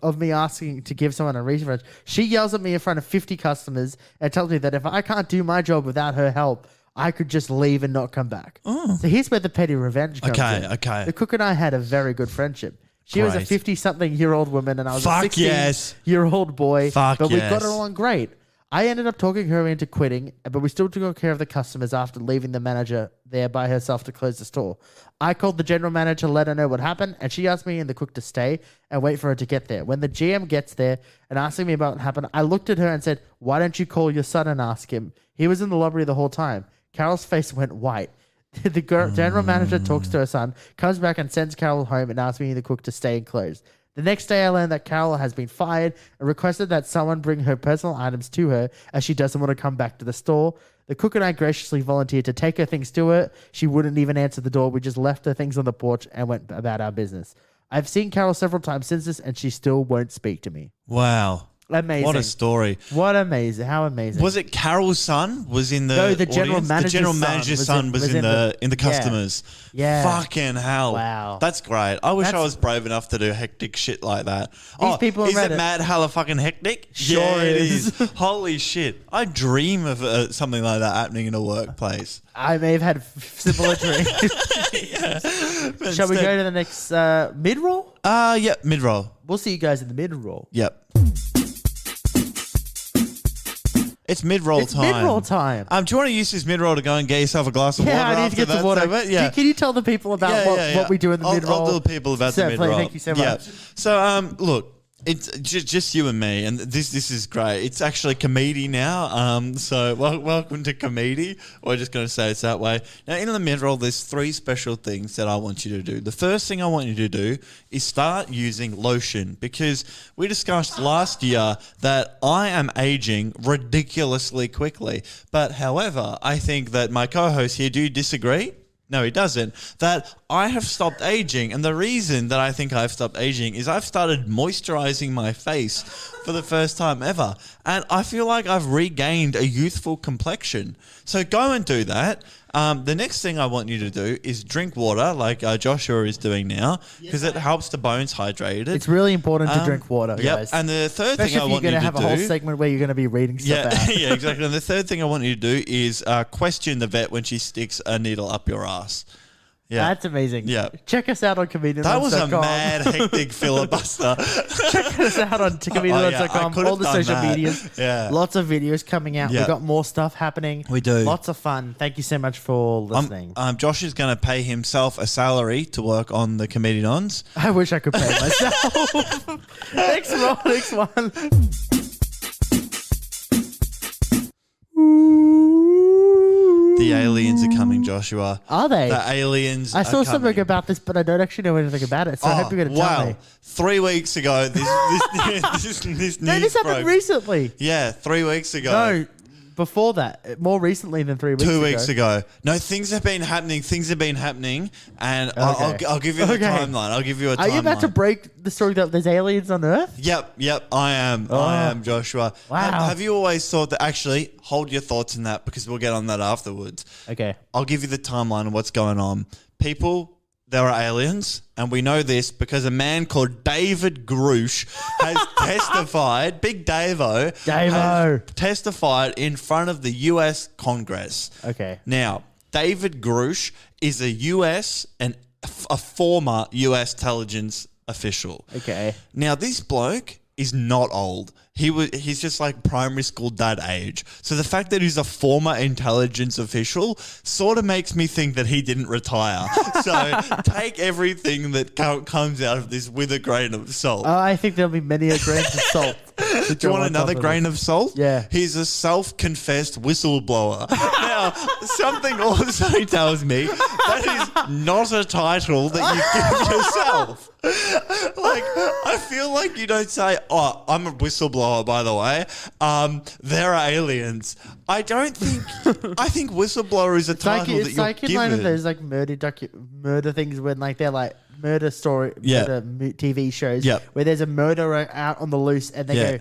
of me asking to give someone a refund, she yells at me in front of 50 customers and tells me that if I can't do my job without her help, I could just leave and not come back. So here's where the petty revenge comes in. Okay. The cook and I had a very good friendship. She was a 50-something-year-old woman, and I was a 16-year-old boy. But we got along great. I ended up talking her into quitting, but we still took care of the customers after leaving the manager there by herself to close the store. I called the general manager to let her know what happened, and she asked me and the cook to stay and wait for her to get there. When the GM gets there and asking me about what happened, I looked at her and said, "Why don't you call your son and ask him? He was in the lobby the whole time." Carol's face went white. The general manager talks to her son, comes back and sends Carol home and asks me and the cook to stay and close. The next day, I learned that Carol has been fired and requested that someone bring her personal items to her as she doesn't want to come back to the store. The cook and I graciously volunteered to take her things to her. She wouldn't even answer the door. We just left her things on the porch and went about our business. I've seen Carol several times since this, and she still won't speak to me. Wow. Amazing. What a story. What amazing. How amazing. Was it Carol's son was in the No, the general audience? manager's The general manager's son was in the customers. Yeah. Fucking hell. Wow. That's great. I wish I was brave enough to do hectic shit like that. These people is read it it. mad hella fucking hectic? Sure Yeah, it is. Holy shit. I dream of something like that happening in a workplace. I may have had similar dreams. Shall we go to the next mid-roll? Yeah, mid-roll. We'll see you guys in the mid-roll. Yep. It's mid-roll It's time. mid-roll time. Do you want to use this mid-roll to go and get yourself a glass of water? Yeah, I need to get some water. Can you tell the people about what we do in the mid-roll? I'll tell the people about the mid-roll. Thank you so much. So, look, It's just you and me, and this is great. It's actually Comedi now. So welcome to Comedi. We're just going to say it's that way. Now, in the middle, there's 3 special things that I want you to do. The first thing I want you to do is start using lotion, because we discussed last year that I am aging ridiculously quickly. But however, I think that my co-host here, do you disagree? No, he doesn't. That I have stopped aging. And the reason that I think I've stopped aging is I've started moisturizing my face for the first time ever. And I feel like I've regained a youthful complexion. So go and do that. The next thing I want you to do is drink water like Joshua is doing now, because it helps the bones hydrated. It's really important to drink water, guys. And the third Especially thing I want you to do... if you're going to have a whole segment where you're going to be reading stuff out. Yeah, exactly. And the third thing I want you to do is question the vet when she sticks a needle up your ass. Yeah. That's amazing. Yeah. Check us out on Comedian. That was a mad, hectic filibuster. Check us out on comedian.com, all the social medias. Yeah. Lots of videos coming out. Yeah. We've got more stuff happening. We do. Lots of fun. Thank you so much for listening. Josh is going to pay himself a salary to work on the Comedians. I wish I could pay myself. Next one. The aliens are coming, Joshua. Are they? The aliens I saw are something coming. about this, but I don't actually know anything about it, so I hope you're going to tell me. 3 weeks ago, this news No, this happened broke. recently. Yeah, 3 weeks ago. No, before that. More recently than 3 weeks ago. 2 weeks ago. No, things have been happening, and Okay. I'll give you the timeline. I'll give you a timeline. Are you about to break the story that there's aliens on Earth? Yep, I am, Joshua. Wow. Have you always thought that, actually, hold your thoughts on that, because we'll get on that afterwards. Okay. I'll give you the timeline of what's going on. People, there are aliens, and we know this because a man called David Grush has testified, Big Davo, has testified in front of the US Congress. Okay. Now, David Grush is a US and a former US intelligence official. Okay. Now, this bloke is not old. He's just like primary school dad age. So the fact that he's a former intelligence official sort of makes me think that he didn't retire. So take everything that comes out of this with a grain of salt. I think there'll be many a grain of salt. Do you want another grain of salt? Yeah. He's a self-confessed whistleblower. Now, something also tells me that is not a title that you give yourself. Like, I feel like you don't say, "Oh, I'm a whistleblower, by the way. There are aliens." I don't think. I think whistleblower is a title that it's you're like in given. one of those like murder things when like they're like murder story, murder TV shows where there's a murderer out on the loose and they go,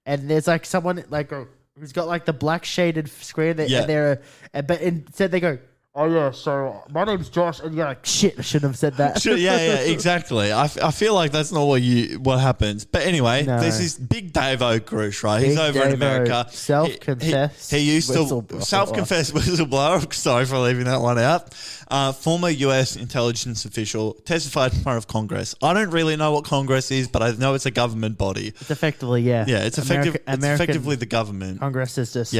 and there's like someone like who's got like the black shaded screen and but instead they go, "Oh yeah, so my name's Josh," and you're like, "Shit, I shouldn't have said that." Yeah, exactly. I feel like that's not what happens. But anyway, there's this Big Davo Grush, right? He's over in America. Self-confessed. He used to whistleblower. self-confessed whistleblower. Sorry for leaving that one out. Former U.S. intelligence official testified in front of Congress. I don't really know what Congress is, but I know it's a government body. It's effectively, Yeah, it's effectively the government. Congress is just,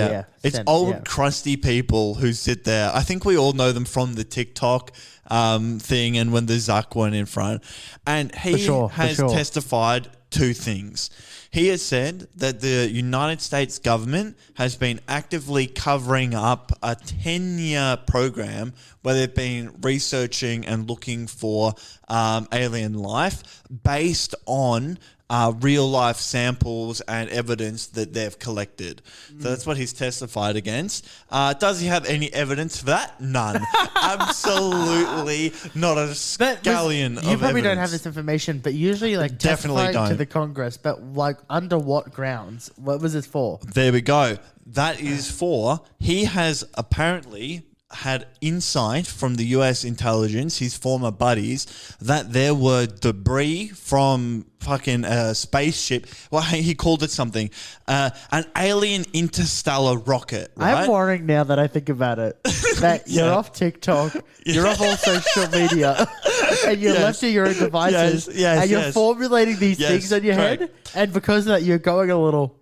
It's old, crusty people who sit there. I think we all know them from the TikTok thing and when the Zuck went in front. And he has testified 2 things. He has said that the United States government has been actively covering up a 10-year program where they've been researching and looking for alien life based on real-life samples and evidence that they've collected. So that's what he's testified against. Does he have any evidence for that? None. Absolutely not a scallion of evidence. You probably don't have this information, but usually like Definitely testifying to the Congress, but like under what grounds? What was this for? There we go. That is for, he has apparently had insight from the US intelligence, his former buddies, that there were debris from fucking a spaceship. Well, he called it something. An alien interstellar rocket, right? I'm worrying now that I think about it. That you're off TikTok, you're off all social media, and you're left to your own devices, and you're formulating these things in your head, and because of that, you're going a little...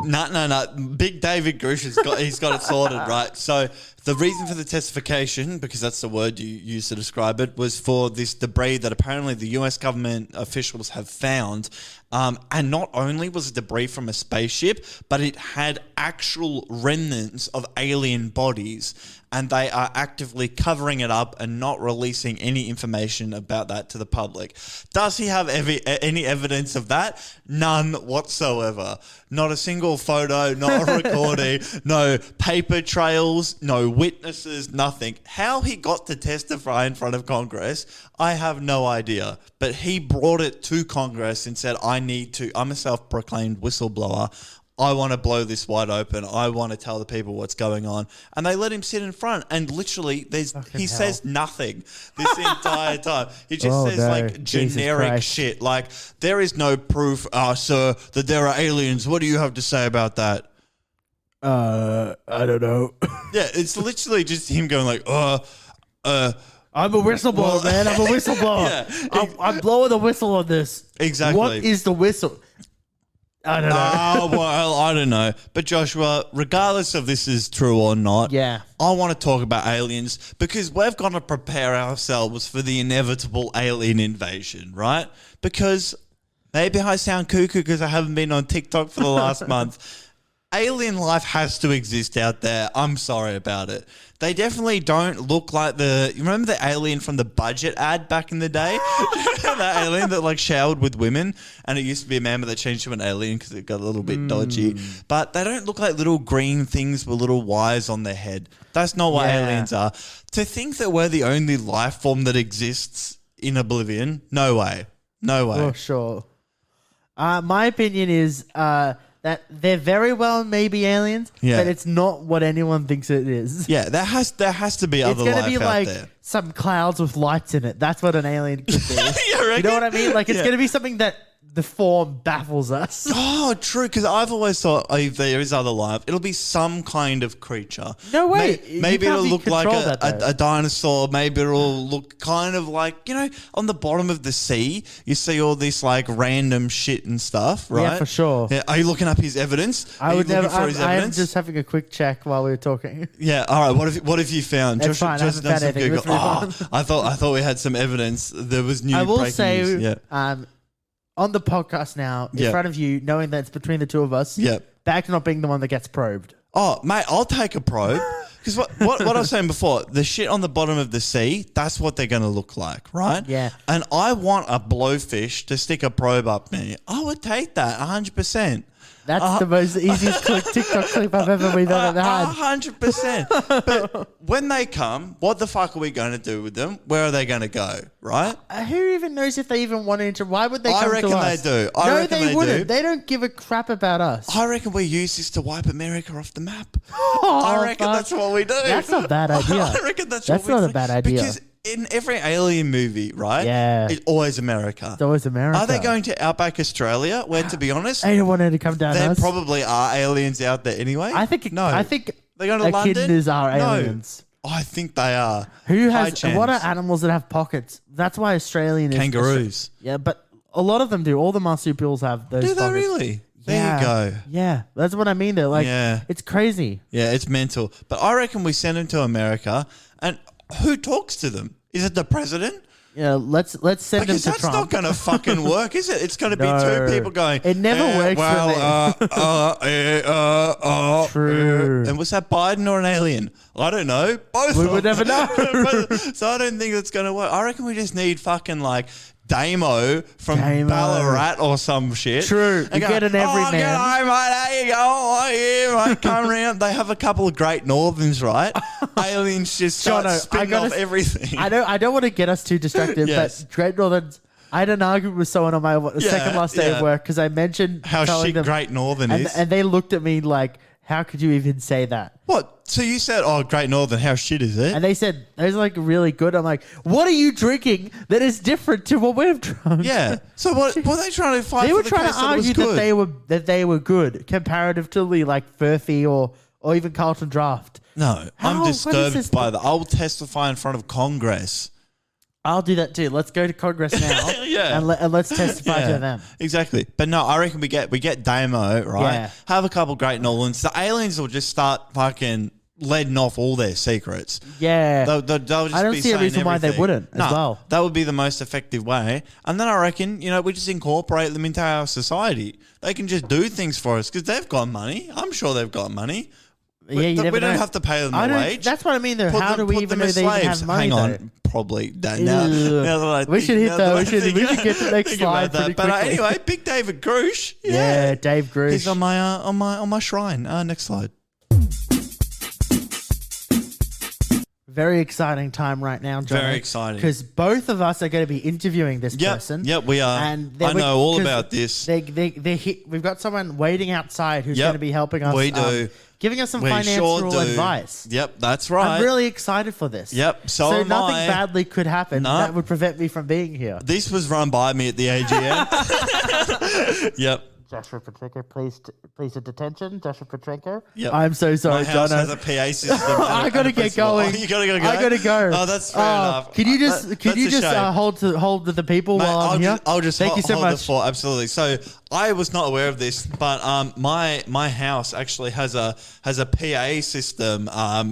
No. Big David Grush he's got it sorted, right? So The reason for the testification, because that's the word you used to describe it, was for this debris that apparently the US government officials have found. And not only was it debris from a spaceship, but it had actual remnants of alien bodies. And they are actively covering it up and not releasing any information about that to the public. Does he have any evidence of that? None whatsoever. Not a single photo, not a recording, no paper trails, no witnesses, nothing. How he got to testify in front of Congress, I have no idea. But he brought it to Congress and said, I'm a self-proclaimed whistleblower. I want to blow this wide open. I want to tell the people what's going on. And they let him sit in front. And literally, he says nothing this entire time. He just says like generic shit. Like, there is no proof, sir, that there are aliens. What do you have to say about that? I don't know. Yeah, it's literally just him going like, I'm a whistleblower, man. I'm a whistleblower. Yeah. I'm blowing the whistle on this. Exactly. What is the whistle? I don't know. Well, I don't know. But Joshua, regardless of this is true or not, Yeah. I want to talk about aliens because we've got to prepare ourselves for the inevitable alien invasion, right? Because maybe I sound cuckoo because I haven't been on TikTok for the last month. Alien life has to exist out there. I'm sorry about it. They definitely don't look like you remember the alien from the budget ad back in the day? That alien that like showered with women, and it used to be a man, but they changed to an alien because it got a little bit dodgy. But they don't look like little green things with little wires on their head. That's not what aliens are. To think that we're the only life form that exists in oblivion, no way. No way. For sure. My opinion is that they're very well maybe aliens, but it's not what anyone thinks it is. Yeah, there has to be other life out there. It's going to be like some clouds with lights in it. That's what an alien could be. You know what I mean? Like, it's going to be something that the form baffles us. Oh, true. Because I've always thought if there is other life, it'll be some kind of creature. No way. Maybe it'll look like a dinosaur. Maybe it'll look kind of like, on the bottom of the sea, you see all this like random shit and stuff, right? Yeah, for sure. Yeah. Are you looking up his evidence? I am just having a quick check while we were talking. Yeah. All right. What have you found? It's fine. I haven't found anything. Google. I thought we had some evidence. There was new. I will breaking say, news. On the podcast now, in front of you, knowing that it's between the two of us, back to not being the one that gets probed. Oh, mate, I'll take a probe. Because what I was saying before, the shit on the bottom of the sea, that's what they're going to look like, right? Yeah. And I want a blowfish to stick a probe up me. I would take that 100%. That's the most easiest TikTok clip we've ever had. 100%. But when they come, what the fuck are we going to do with them? Where are they going to go, right? Who even knows if they even want to enter? Why would they come to us? I reckon they do. No, they wouldn't. They don't give a crap about us. I reckon we use this to wipe America off the map. I reckon that's what we do. That's not a bad idea. I reckon that's not a bad idea. Because in every alien movie, right? Yeah. It's always America. It's always America. Are they going to Outback Australia? Where, to be honest, they don't want it to come down. There probably are aliens out there anyway. I think they're going to London. Echidnas are aliens. No. I think they are. What are animals that have pockets? That's why Australian is kangaroos. Yeah, but a lot of them do. All the marsupials have those. Do pockets. they really? There you go. Yeah, that's what I mean. Though, like, it's crazy. Yeah, it's mental. But I reckon we send them to America, and who talks to them? Is it the president? Yeah, let's send them to Trump. Because that's not going to fucking work, is it? It's going to be two people going. It never works. True. And was that Biden or an alien? I don't know. Both. We would never know. So I don't think that's going to work. I reckon we just need fucking like Damo from Ballarat or some shit. True. You get an everyman. G'day, mate. How you going? Oh, yeah, mate. Come around. They have a couple of Great Northerns, right? Aliens just start spinning off everything. I don't want to get us too distracted, but Great Northerns. I had an argument with someone on my second last day of work because I mentioned how shit them, Great Northern is. And they looked at me like, how could you even say that? What? So you said, Great Northern, how shit is it? And they said, it was like really good. I'm like, what are you drinking that is different to what we've drunk? Yeah. So what were they trying to fight? They were trying to argue that they were good comparatively like Furphy or even Carlton Draft. No, I'm disturbed by that. I'll testify in front of Congress. I'll do that too. Let's go to Congress now and let's testify to them. Exactly. But no, I reckon we get Damo, right? Yeah. Have a couple Great Northerns. The aliens will just start fucking letting off all their secrets. Yeah. They'll just I don't be see a saying reason why they everything. wouldn't as well. That would be the most effective way. And then I reckon, we just incorporate them into our society. They can just do things for us because they've got money. I'm sure they've got money. Yeah, you never we don't know. have to pay them the wage. That's what I mean, though. How do we even know they even have money? Hang on, though? probably. Now Ew. that I We should hit now that. that I We should get to the next think about slide pretty that. But quickly. anyway, Big David Grush. Yeah, Dave Grush. He's on my shrine. Next slide. Very exciting time right now, Jono. Very exciting. Because both of us are going to be interviewing this person. Yep, we are. And I know all about this. We've got someone waiting outside who's Yep, going to be helping us. we do. Giving us some We financial sure do. advice. Yep, that's right. I'm really excited for this. Yep, so am nothing I. badly could happen No. that would prevent me from being here. This was run by me at the AGM. Yep. Joshua Petrenko, please at attention. Joshua Petrenko. Yep. I'm so sorry, My house Jono. has a PA system. I gotta get going. Oh, you gotta go. I gotta go. Oh, that's fair enough. Can you just That's a shame. hold to the people Mate, while I'm here? I'll just Thank you so hold much. the fort. Absolutely. So I was not aware of this, but my house actually has a PA system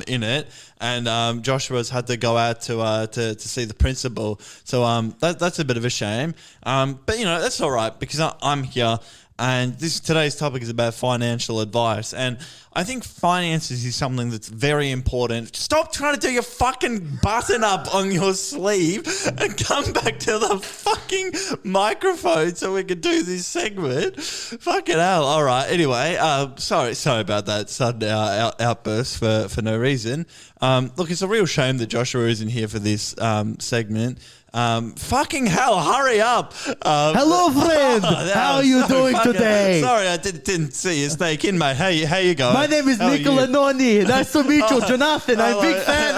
in it, and Joshua's had to go out to see the principal. So that's a bit of a shame. But that's all right because I'm here. And today's topic is about financial advice. And I think finances is something that's very important. Stop trying to do your fucking button up on your sleeve and come back to the fucking microphone so we can do this segment. Fucking hell. All right. Anyway, sorry about that sudden outburst for no reason. Look, it's a real shame that Joshua isn't here for this segment. Fucking hell, hurry up. Hello, friend. How are you doing today? Sorry, I didn't see you snake in, mate. How you going? My name is How are Nicola you? Noni. Nice to meet you, Jonathan. I'm a big fan.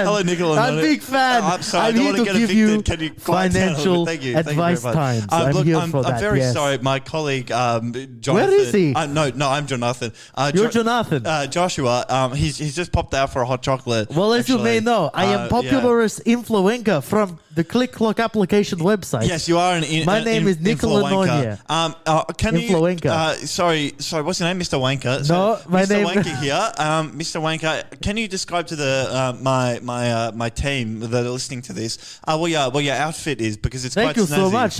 Hello, Nicola I'm a Noni. big fan. I'm sorry, I I'm don't here want to to get give you evicted. Can you quiet down a little financial bit? Thank you very advice much. times. I'm here for that. I'm very yes. sorry. My colleague, Jonathan. Where is he? No, I'm Jonathan. You're Jonathan. Joshua. He's just popped out for a hot chocolate. Well, as you may actually. know, I am popularist influencer from the Click Clock application website. Yes, you are My name is Nicola Influencer. Can Influencer. you? Sorry. What's your name, Mr. Wanker? No, my Mr. name- Wanker here. Mr. Wanker, can you describe to the my team that are listening to this what your outfit is because it's Thank quite you so snazzy. much.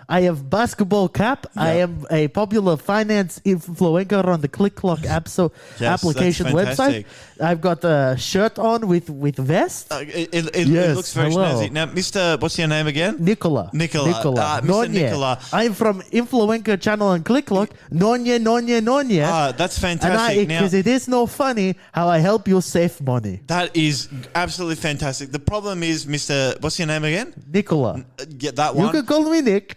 I have basketball cap. I am a popular finance influencer on the Click Clock application that's website. fantastic. I've got a shirt on with vest. It Yes, looks very hello. snazzy. Now, Mr. What's your name again? Nicola. Mr. Nonye. Nicola. I'm from Influencer channel on Click Clock. Nonye. That's And fantastic. Now, because it is no funny how I help you save money. that is absolutely fantastic. The problem is, Mr. What's your name again? Nicola. Get that You one. can call me Nick.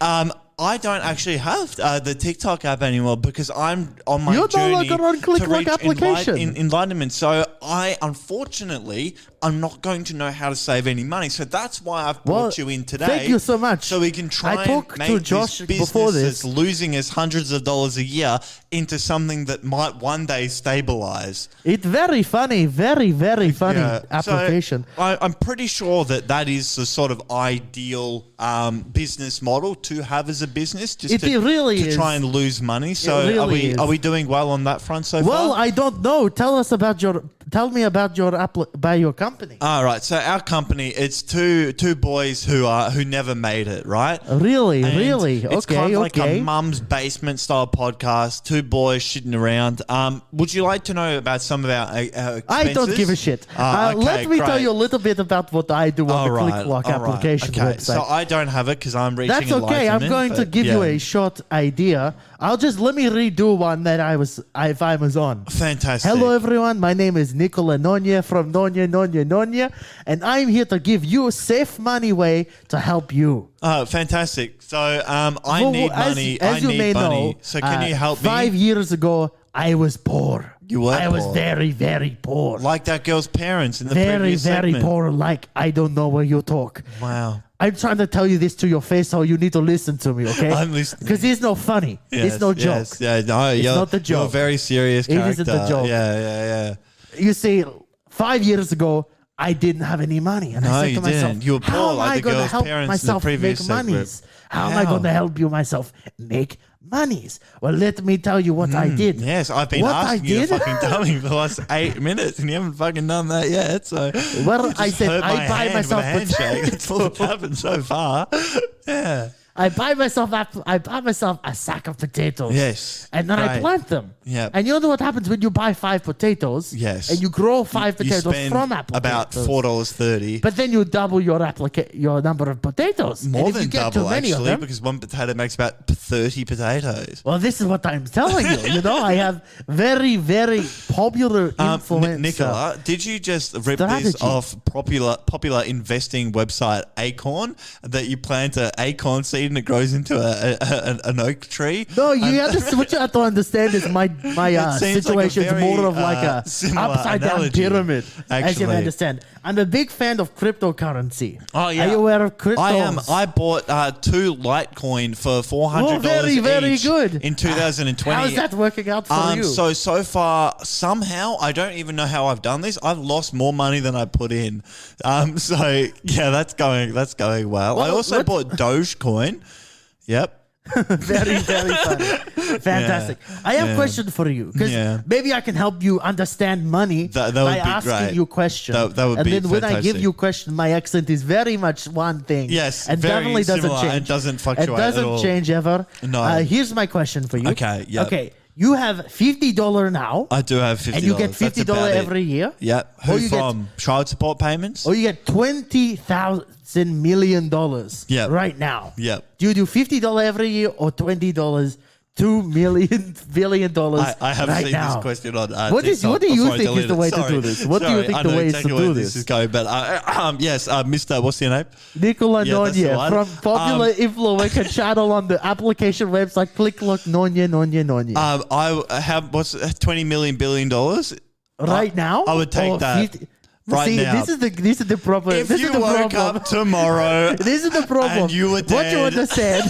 I don't actually have the TikTok app anymore because I'm on my You're no journey longer on Click to Clock reach application. enlightenment. So unfortunately, I'm not going to know how to save any money. So that's why I've brought you in today. Thank you so much. So we can try I and talked make to Josh this business before this. that's losing us hundreds of dollars a year into something that might one day stabilize. It's very funny, very funny application. So I'm pretty sure that is the sort of ideal business model to have as a business. Just It really to is. try and lose money. So really is. are we doing well on that front so Well, far? I don't know. Tell me about your company. All right. So our company, it's two boys who never made it, right? Really? It's Okay, kind of like okay. a mum's basement style podcast. Two boys shitting around. Would you like to know about some of our expenses? I don't give a shit. Okay, Let me tell great. you a little bit about what I do on the Click Clock application Okay, website. so I don't have it because I'm reaching That's okay. I'm enlightenment, going to but give you yeah. a short idea. Let me redo one that I was on. Fantastic. Hello everyone, my name is Nicola Nonye from Nonye, and I'm here to give you a safe money way to help you. Oh, fantastic. So I Well, need as- money. as I you need may money. know, So can you help me? 5 years ago, I was poor. You were I was poor. very poor. Like that girl's parents in the Very previous segment. poor. Like, I don't know where you talk. Wow. I'm trying to tell you this to your face, so you need to listen to me, okay? I'm listening. Because it's no funny. It's no joke. Yes, yeah, no, you're, not the You're a joke. very serious It character. isn't a joke. Yeah. You see, 5 years ago, I didn't have any money. And No, I said you to myself, didn't. You were poor how am like I the going to girl's help parents in the myself previous make segment. monies? How am I How? going to help you myself make monies. Well, let me tell you what I did. Yes, I've been What asking I you to did? fucking tell me for the last 8 minutes, and you haven't fucking done that yet. So, Well, you just I said hurt I my buy hand myself with a handshake. That's all that's happened so far. Yeah. I buy myself a sack of potatoes. Yes. And then I Great. plant them. Yep. And you know what happens when you buy 5 potatoes? Yes. And you grow 5 You potatoes spend from apple about potatoes. $4.30. But then you double your number of potatoes. More and if than you get double, too many of actually, them, because one potato makes about 30 potatoes. well, this is what I'm telling you. You know, I have very, very popular influence. Nicola, did you just rip strategy. this off popular investing website Acorn, that you plant an acorn seed and it grows into an oak tree? No, what you have to understand is my It seems situation like a is more very, of like a similar upside down analogy, pyramid, as you actually. understand. I'm a big fan of cryptocurrency. Oh, yeah. Are you aware of cryptos? I am. I bought 2 Litecoin for $400 very, very each good. in 2020. How's that working out for you? So far, somehow, I don't even know how I've done this. I've lost more money than I put in. So yeah, that's going well. I Well, also bought Dogecoin. Yep. Very, very funny. Fantastic. I have a question for you, because maybe I can help you understand money That by would be asking great. you a question. That would and be then when I give fantastic. you a question, my accent is very much one thing. Yes, and very definitely doesn't similar change. and doesn't fluctuate It doesn't at all. change ever. No. Here's my question for you. Okay, yep. Okay. You have $50 now. I do have $50. And you get That's $50 about it. every year. Yep. Or Who you get- from? Child support payments? Or you get $20,000 million Yep. right now. Yep. Do you do $50 every year or $20, $2 billion I have right seen now? this question on What do TikTok you before I think is delete the it. way to Sorry. do this? What do you Sorry, think I the know way exactly is to do where this? this is going, but yes, Mr. What's your name? Nicola Yeah, that's the Nonye one. from popular influencer channel on the application website. Click look Nonye. I have what's $20 million billion Right now, I would take Or that 50 right See, now. this is the problem. If this you is the woke problem. up tomorrow, This is the problem. and you were What you dead, understand?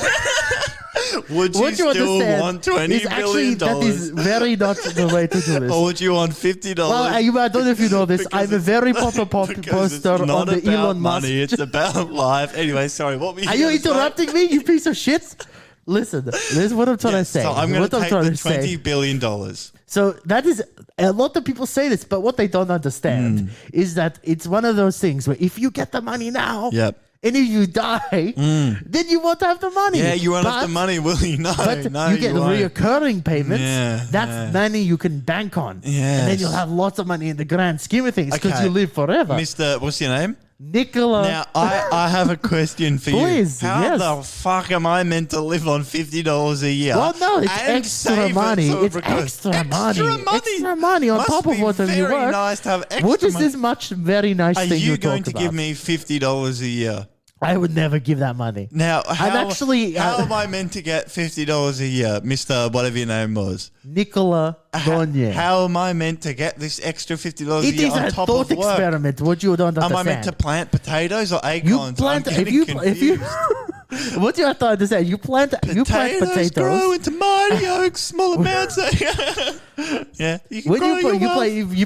would you What you still understand want $20 is actually million? that is very not the way to do this. Or would you want $50? Well, I don't know if you know this. Because I'm a very popular because it's poster not on the about Elon Musk. money, it's about life. Anyway, sorry, what were you Are you gonna say? interrupting me, you piece of shit? Listen, this is what I'm trying to Yes, say. so I'm going What to I'm take trying the to say. $20 billion. So that is, a lot of people say this, but what they don't understand is that it's one of those things where if you get the money now, Yep. and if you die, then you won't have the money. Yeah, you won't But- have the money, will you? No, But no, you get won't. reoccurring payments. Yeah, That's yeah. money you can bank on. And then Yes. you'll have lots of money in the grand scheme of things because Okay. you live forever. Mr. What's your name? Nicola. Now, I have a question for Please, you. How yes. the fuck am I meant to live on $50 a year? Well, no, it's and extra save it money. so it It's recurs? extra money. Extra money on Must top of be what you very work. nice to have extra What is money. this much very nice Are thing you you going talk to about? give me $50 a year? I would never give that money. Now, how actually- am I meant to get $50 a year, Mr. whatever your name was? Nicola Donye. How am I meant to get this extra $50 a It year is on a top thought of work? experiment. What you don't understand. Am I meant to plant potatoes or You acorns? plant I'm if getting you confused. what you have to understand. You plant Potatoes grow potatoes. into mighty oaks, small amounts. Yeah, you can When grow your wealth. you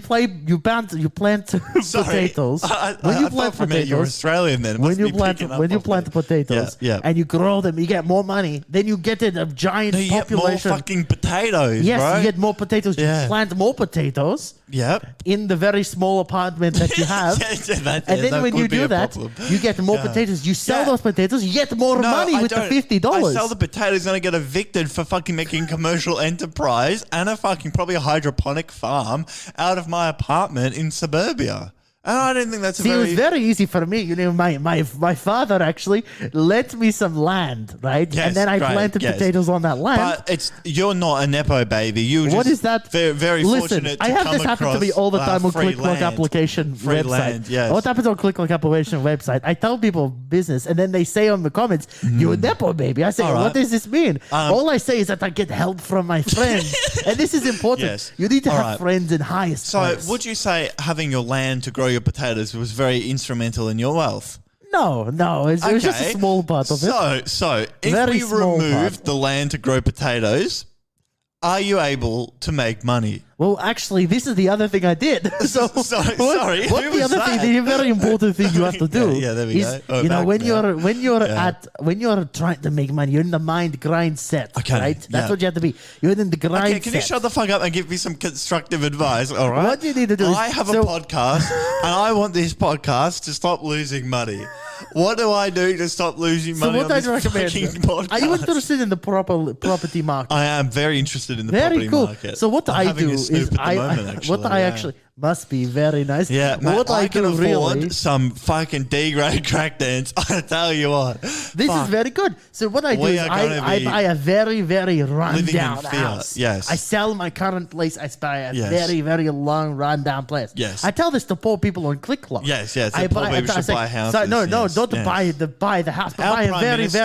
plant Sorry. potatoes. I When you thought plant for a minute you were potatoes, Australian then. when Must you be plant picking up when you off plant it. potatoes Yeah. and you grow them, you get more money. Then you get a giant No, you get more population. fucking potatoes, Yes, bro. you get more potatoes. Yeah. You plant more potatoes Yep. in the very small apartment that you have. And then when you do that, you get more potatoes. You sell Yeah. those potatoes, you get more money I with the don't. $50. I sell the potatoes and I get evicted for fucking making commercial enterprise and a fucking probably a hydroponic farm out of my apartment in suburbia. And I don't think that's a See, it was very... very easy for me. You know, my father actually lent me some land, right? Yes, and then I great, planted yes. potatoes on that land. But you're not a nepo baby. You What just is that? Very, very Listen, fortunate to I have come this happen to me across, all the time on free ClickClock land. application Free website. land, yes. What happens on ClickClock application website? I tell people business, and then they say on the comments, "You're a nepo baby." I say, All right. "What does this mean?" All I say is that I get help from my friends, and this is important. Yes. You need to All have right. friends in highest So place. would you say having your land to grow your potatoes was very instrumental in your wealth? No, it was just a Okay. small part of it. So if Very we small removed part. the land to grow potatoes, are you able to make money? Well, actually, this is the other thing I did. So, sorry, What who the was other thing? that? The very important thing you have to do. Yeah, there we is, go. You know, Back when there. when you're trying to make money, you're in the mind grind set. Okay, right? That's yeah. what you have to be. You're in the grind Okay, set. can you shut the fuck up and give me some constructive advice? All right. What you need to do is- I have so- a podcast, and I want this podcast to stop losing money. What do I do to stop losing So money what on I'd this recommend? fucking podcast? Are you interested in the property market? I am very interested in the Very property cool. market. So what I'm I having do a snoop is at the moment, what I yeah. actually must be very nice. Yeah, mate, what I can do afford really. some fucking D-grade crack dance. I tell you what. This is very good. So what I do We is are gonna I be buy a very, very rundown fear, house. yes. I sell my current place. I buy a Yes. very, very long rundown place. Yes. I tell this to poor people on ClickClock. Yes, yes, I that poor people should say- buy houses, So, no, yes, not to yes. buy the house, but Our buy a Prime very, Minister,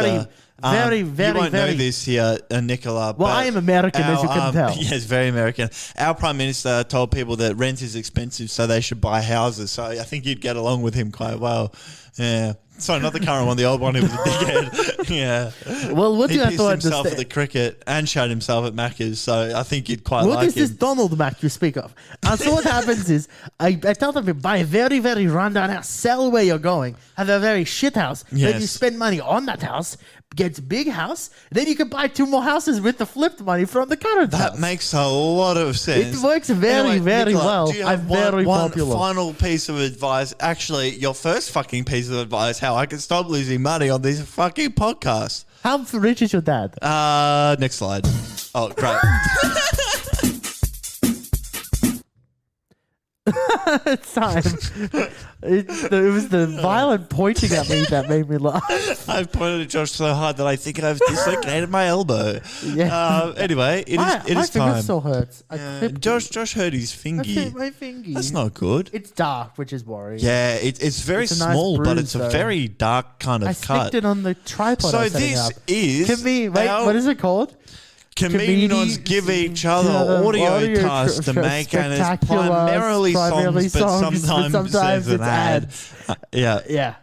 very, you very, won't very. know this here, Nicola. Well, but I am American, as you can tell. Yes, very American. Our Prime Minister told people that rent is expensive, so they should buy houses. So I think you'd get along with him quite well. Yeah. Sorry, not the current one, the old one who was a dickhead. Yeah. Well, what do He you have pissed to himself at understand? the cricket and shot himself at Macca's, so I think you'd quite What like is this him. Donald Mac you speak of? And so what happens is, I tell them to buy a very, very rundown house, sell where you're going, have a very shit house, then you Yes. spend money on that house, gets a big house, then you can buy 2 more houses with the flipped money from the current That house. makes a lot of sense. It works very, very Nicola, well. do you have I'm one, very one popular. final piece of advice? Actually, your first fucking piece of advice, how I can stop losing money on this fucking podcast. How rich is your dad? Next slide. Oh, great. It's time. It was the violent pointing at me that made me laugh. I've pointed at Josh so hard that I think I've dislocated my elbow. Yeah. Anyway, it my is finger time. still hurts. I clipped Josh hurt his I fingy. clipped my finger. That's not good. It's dark, which is worrying. Yeah, it's very It's a nice small, but bruise, it's a though. very dark kind of I cut. sticked it on the tripod. So I was setting this up. is our what is it called? comedians give each other audio tasks to make, and it's primarily songs, but sometimes it's ads. Yeah. Yeah.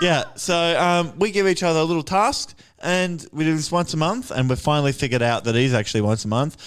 Yeah, so we give each other a little task, and we do this once a month, and we've finally figured out that it is actually once a month.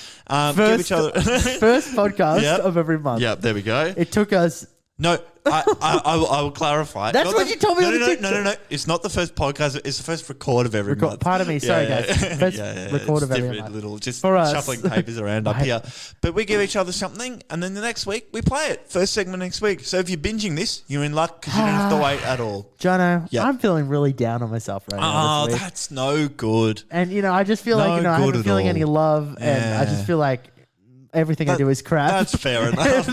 Give each other. First podcast Yep. of every month. Yep, there we go. It took us. No, I will clarify. That's Not what you told me No, on no, the no, TikTok. no. It's not the first podcast. It's the first record of every month. Pardon me, sorry, guys. First record it's of every different, month. little, just For us. shuffling papers around up Right. here. But we give each other something, and then the next week we play it. First segment next week. So if you're binging this, you're in luck because you don't have to wait at all. Jono, Yep. I'm feeling really down on myself right now. Oh, this week. that's no good. And I just feel like No I good haven't at feeling all. any love, and I just Yeah. feel like everything I do is crap. That's fair enough.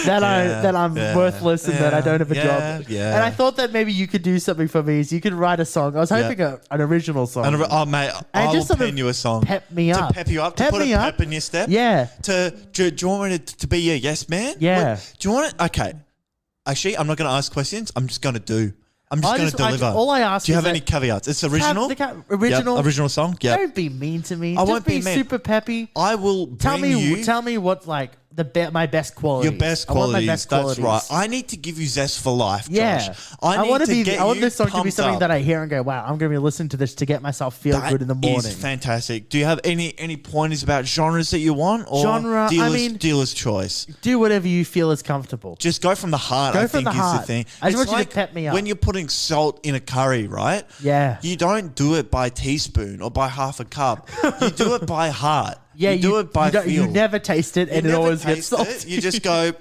that I'm worthless and that I don't have a job. Yeah. And I thought that maybe you could do something for me. Is you could write a song. I was hoping an original song. Oh, mate, And I just will sort of pen you a song. pep me up. To pep you up. To Pep put a me up. pep in your step. Yeah. Do you want me to be your yes man? Yeah. Do you want it? Okay. Actually, I'm not going to ask questions. I'm just going to do. I'm just going to deliver. all I ask Do you is have any that- caveats? It's original? original. Yep, original song? Yeah. Don't be mean to me. I Just won't be mean. super peppy. I will bring Tell you me what like my best qualities. your best I want my qualities. best That's qualities. right. I need to give you zest for life, Yeah, Josh. I want need to get I want you this song to be pumped something up. that I hear and go, "Wow, I'm going to be listening to this to get myself feel That good in the morning." is fantastic. Do you have any pointers about genres that you want? Or Genre, dealer's choice. Do whatever you feel is comfortable. Just go from the heart, Go I from think the is the heart. thing. I just It's want you to like pep me up. when you're putting salt in a curry, right? Yeah. You don't do it by teaspoon or by half a cup. You do it by heart. Yeah, you do it by feel. You never taste it, and You it never always gets taste it. salty. You just go,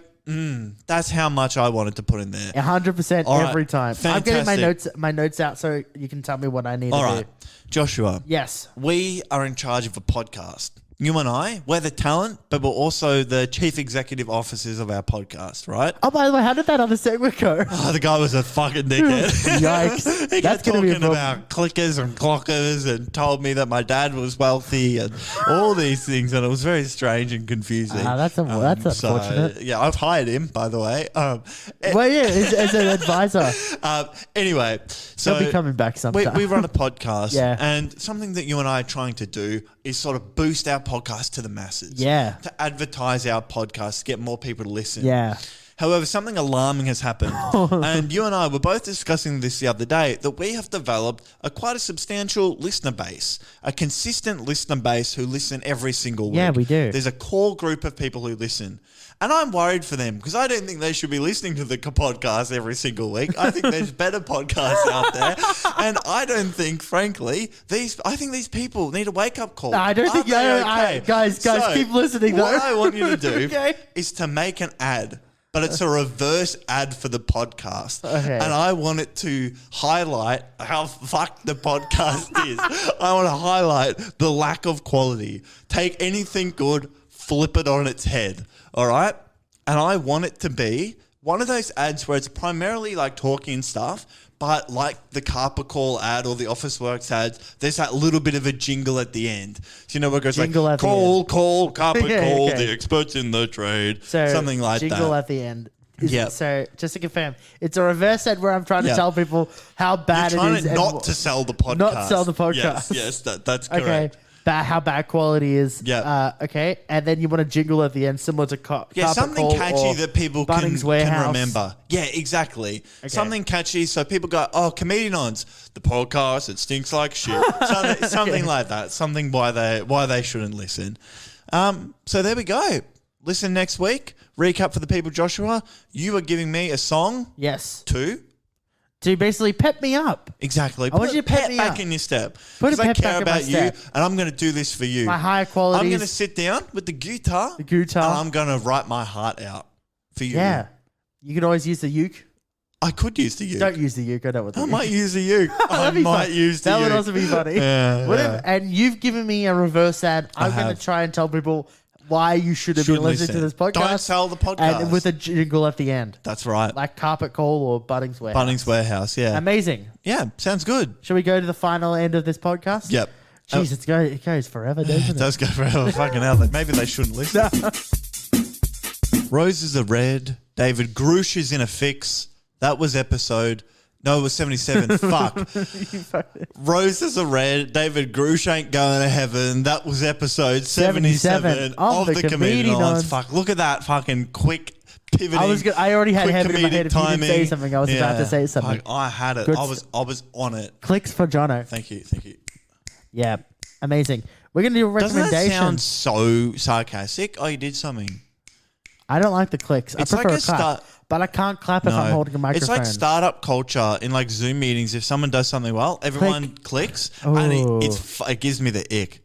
that's how much I wanted to put in there. 100% All right, every time. I'm getting fantastic. my notes out so you can tell me what I need All to right, do. Joshua. Yes. We are in charge of a podcast. You and I, we're the talent, but we're also the chief executive officers of our podcast, right? Oh, by the way, how did that other segment go? Oh, the guy was a fucking dickhead. Yikes. He That's kept going to be a talking problem. about clickers and clockers and told me that my dad was wealthy and all these things, and it was very strange and confusing. That's unfortunate. Yeah, I've hired him, by the way. Well, yeah, as an advisor. Anyway, so He'll be coming back sometime. we run a podcast, Yeah. and something that you and I are trying to do is sort of boost our podcast to the masses. Yeah. To advertise our podcast, get more people to listen. Yeah. However, something alarming has happened. And you and I were both discussing this the other day, that we have developed quite a substantial listener base, a consistent listener base who listen every single week. Yeah, we do. There's a core group of people who listen. And I'm worried for them because I don't think they should be listening to the podcast every single week. I think there's better podcasts out there. And I don't think, frankly, I think these people need a wake-up call. No, I don't think... Guys, keep listening, though. What I want you to do Okay. is to make an ad. But it's a reverse ad for the podcast. Okay. And I want it to highlight how fucked the podcast is. I want to highlight the lack of quality. Take anything good, flip it on its head. All right? And I want it to be one of those ads where it's primarily like talking stuff, but like the Carper Call ad or the Office Works ads, there's that little bit of a jingle at the end. So you know where it goes Jingle like, at the end. call, Carper Yeah, Call, okay. the experts in the trade. So something like jingle that. at the end. Yep. So just to confirm, it's a reverse ad where I'm trying to Yeah. tell people how bad You're it trying is. to and not to sell the podcast. Not sell the podcast. Yes, that's correct. Okay. How bad quality is. Yeah. Okay. And then you want a jingle at the end similar to Carper Something Call catchy or that people can Bunnings Warehouse. remember. Yeah, exactly. Something catchy so people go, oh, Comedi-challenge, the podcast, it stinks like shit. Something like that. Something why they shouldn't listen. So there we go. Listen next week. Recap for the people, Joshua. You are giving me a song Yes. to basically pep me up. exactly. I want you to pep pet me back up. in your step. Put a Because I pep care back in my about you, step. and I'm going to do this for you. My higher qualities. I'm going to sit down with the guitar. And I'm going to write my heart out for you. Yeah. You can always use the uke. I could use the uke. Don't use the uke. I know what the I uke. might use the uke. I That'd be might fun. use the That uke. would also be funny. Yeah, Whatever. And you've given me a reverse ad. I'm going have. to try and tell people why you should have been Should listening to listen. this podcast. Don't sell the podcast. And with a jingle at the end. That's right. Like Carpet Call or Bunnings Warehouse. Bunnings Warehouse, yeah. Amazing. Yeah, sounds good. Shall we go to the final end of this podcast? Yep. Jeez, it goes forever, doesn't It it? does go forever. Fucking hell. Maybe they shouldn't listen. Roses are red. David Grush is in a fix. That was episode... No, it was 77. Fuck. Roses are red. David Grush ain't going to heaven. That was episode 77 of the Comedi-challenge. Fuck. Look at that fucking quick pivoting. I already had quick heaven in my head. If you didn't say timing. something, I was about to say something. Fuck, I had it. Good I was on it. Clicks for Jono. Thank you. Yeah. Amazing. We're going to do a Doesn't that recommendation. sound so sarcastic? Oh, you did something. I don't like the clicks. It's I prefer like a clap. But I can't clap if I'm holding a microphone. It's like startup culture in like Zoom meetings. If someone does something well, everyone clicks, and Ooh. it gives me the ick.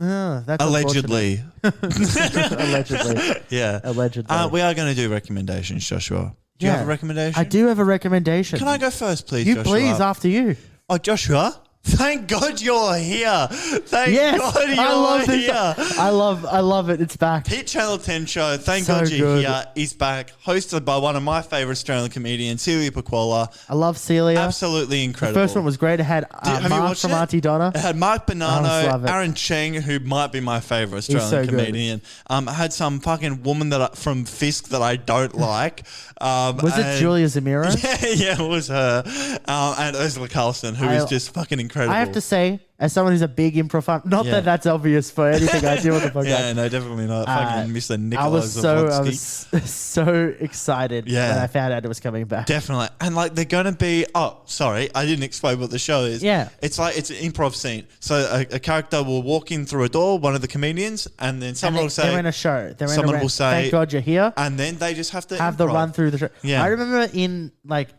Oh, that's Allegedly. Allegedly. Yeah. Allegedly. We are going to do recommendations, Joshua. Do you have a recommendation? I do have a recommendation. Can I go first, please, You Joshua? please, after you. Oh, Joshua. Thank God you're here. Thank Yes, God you're I love this. here. I love it. It's back. Hit Channel 10 show. Thank So God you're good. here. Is back. Hosted by one of my favourite Australian comedians, Celia Pacquola. I love Celia. Absolutely The incredible. first one was great. It had Have you Mark watched from it? Auntie Donna. It had Mark I just love Bonanno, it. Aaron Cheng, who might be my favourite He's Australian so good. comedian. It had some fucking woman from Fisk that I don't like. Was it Julia Zamiro? Yeah, it was her. And Ursula Carlson, who is just fucking incredible. I have to say, as someone who's a big improv fan, not Yeah. that that's obvious for anything I do on the podcast. Yeah, no, definitely not. Fucking Mr. I Nicholas was so excited Yeah. when I found out it was coming back. Definitely. And like they're going to be, sorry, I didn't explain what the show is. Yeah. It's like, it's an improv scene. So a character will walk in through a door, one of the comedians, and then someone will say, they're in a show. someone will say, "Thank God you're here." and then they just have to Have the improv. run through the show. Yeah. I remember in like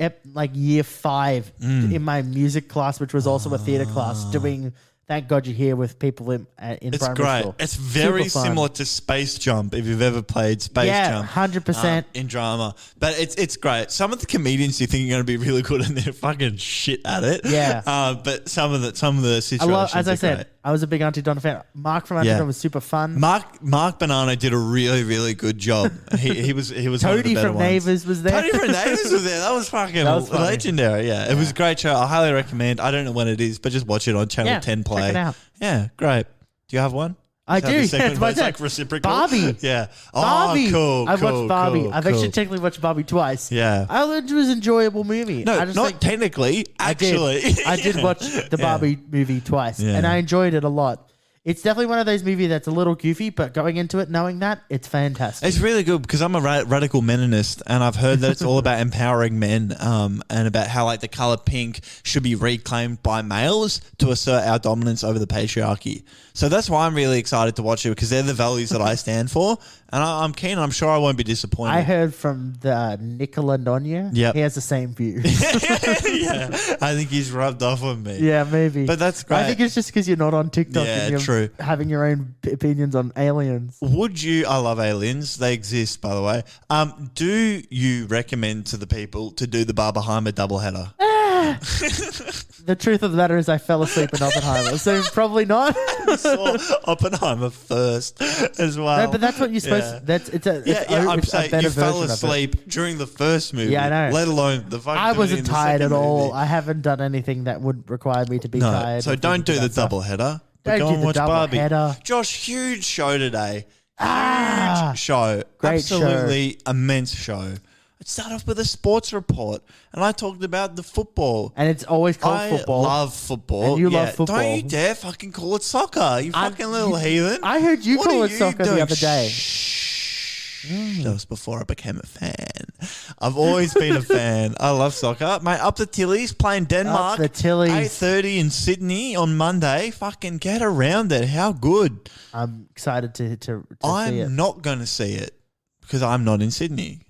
year 5 in my music class, which was also a theater class, doing "Thank God You're Here" with people in It's primary great. school. It's very Super fun. similar to Space Jump if you've ever played Space Jump. 100%. In drama. But it's great. Some of the comedians you think are going to be really good and they're fucking shit at it. Yeah. But some of the situations I love, as I are said, great. I was a big Auntie Donna fan. Mark from Auntie Yeah. Donna was super fun. Mark Bonanno did a really, really good job. He was one of the Toadie better from ones. Neighbours was there. Toadie from Neighbours was there. That was fucking That was funny. legendary. Yeah. It was a great show. I highly recommend. I don't know when it is, but just watch it on Channel 10 Play. check it out. Yeah, great. Do you have one? I Is that do. the Yeah, segment it's where my it's turn. like reciprocal? Barbie. Yeah. Barbie. Oh, cool. I've watched Barbie. Cool, I've cool. actually technically watched Barbie twice. Yeah. I thought it was an enjoyable movie. No, I just not think technically. I Actually, did. I did watch the Barbie movie twice, Yeah. and I enjoyed it a lot. It's definitely one of those movies that's a little goofy, but going into it knowing that, it's fantastic. It's really good because I'm a radical meninist, and I've heard that it's all about empowering men, and about how like the color pink should be reclaimed by males to assert our dominance over the patriarchy. So that's why I'm really excited to watch it, because they're the values that I stand for, and I'm keen. I'm sure I won't be disappointed. I heard from the Nicola Nonya. Yep. He has the same view. Yeah, I think he's rubbed off on me. Yeah, maybe. But that's great. I think it's just because you're not on TikTok Yeah, and you're true. having your own opinions on aliens. Would you? I love aliens. They exist, by the way. Do you recommend to the people to do the Barbenheimer doubleheader? The truth of the matter is I fell asleep in Oppenheimer, so probably not. You saw Oppenheimer first as well. No, but that's what you're supposed to. I'm saying better you fell version of it. asleep during the first movie. Yeah, I know. Let alone the fucking. I wasn't tired at all. Movie. I haven't done anything that would require me to be No, tired. so or don't do thinking the about stuff. doubleheader. But Don't go do and the watch Barbie. doubleheader. Josh, huge show today. Ah, Huge show. great show. Absolutely immense show. It started off with a sports report, and I talked about the football. and it's always called I football. love football. And you love football. Don't you dare fucking call it soccer, you fucking little heathen. I heard you What call are it you soccer doing? the other day. Shh. That was before I became a fan. I've always been a fan. I love soccer. Mate, up the Tillies, playing Denmark. the Tillies. 8:30 in Sydney on Monday. Fucking get around it. How good. I'm excited to see it. I'm not going to see it because I'm not in Sydney.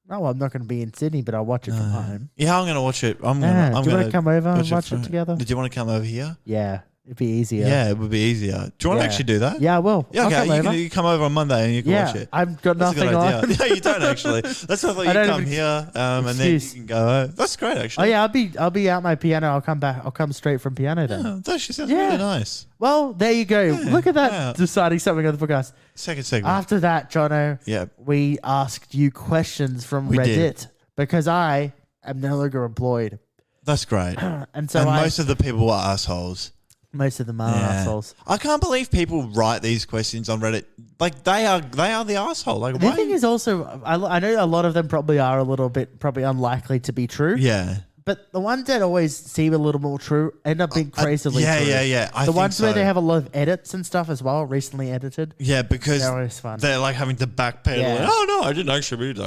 No, I'm not going to be in Sydney, but I'll watch it from home. Yeah, I'm going to watch it. I'm Yeah, going do you want to come over and watch from- it together? Did you want to come over here? Yeah, it'd be easier. Yeah, it would be easier. Do you want to Yeah. actually do that? Yeah, I will. Yeah, I'll okay. come over. You come over on Monday and you can watch Yeah, it. I've got That's a nothing good on. idea. No, you don't actually. That's why I thought I you don't come even- here and then you Excuse. can go home. That's great, Oh actually. yeah, I'll be out my piano. I'll come back. I'll come straight from piano then. Oh, that actually sounds Yeah. really nice. Well, there you go. Look at that. wow. Deciding something on the podcast. Second segment. After that, Jono, Yeah. we asked you questions from We Reddit did. because I am no longer employed, That's great. and so And I, most of the people are assholes. most of them are Yeah. assholes. I can't believe people write these questions on Reddit. Like they are the asshole. Like The why? thing is also, I know a lot of them probably are a little bit probably unlikely to be true. Yeah. But the ones that always seem a little more true end up being crazily yeah, true. yeah. I The think ones where so. they have a lot of edits and stuff as well, recently edited. Yeah, because They're always fun. they're like having to backpedal. Yeah. Like, oh no, I didn't actually do that.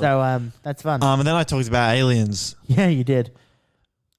So that's fun. And then I talked about aliens. Yeah, you did.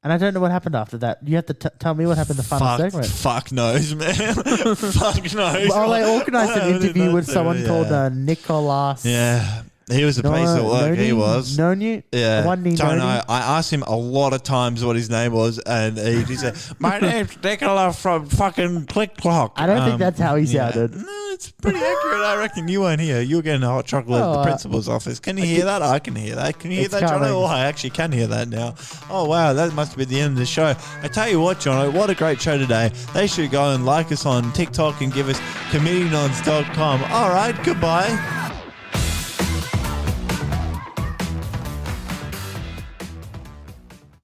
And I don't know what happened after that. You have to tell me what happened the final segment. Fuck knows, man. Fuck knows. Well, they organised an interview with someone called Nicolas. Yeah. He was a piece of work. He was. Noni? Yeah. Noni? Don't know. I asked him a lot of times what his name was, and he just said, "My name's Nicola from fucking Click Clock." I don't think that's how he yeah. sounded. No, it's pretty accurate. I reckon you weren't here. You were getting a hot chocolate at the principal's office. Can you hear that? I can hear that. Can you hear It's that, Jono? coming. Oh, I actually can hear that now. Oh, wow. That must be the end of the show. I tell you what, Jono, what a great show today. They should go and like us on TikTok and give us comedianods.com. All right. Goodbye.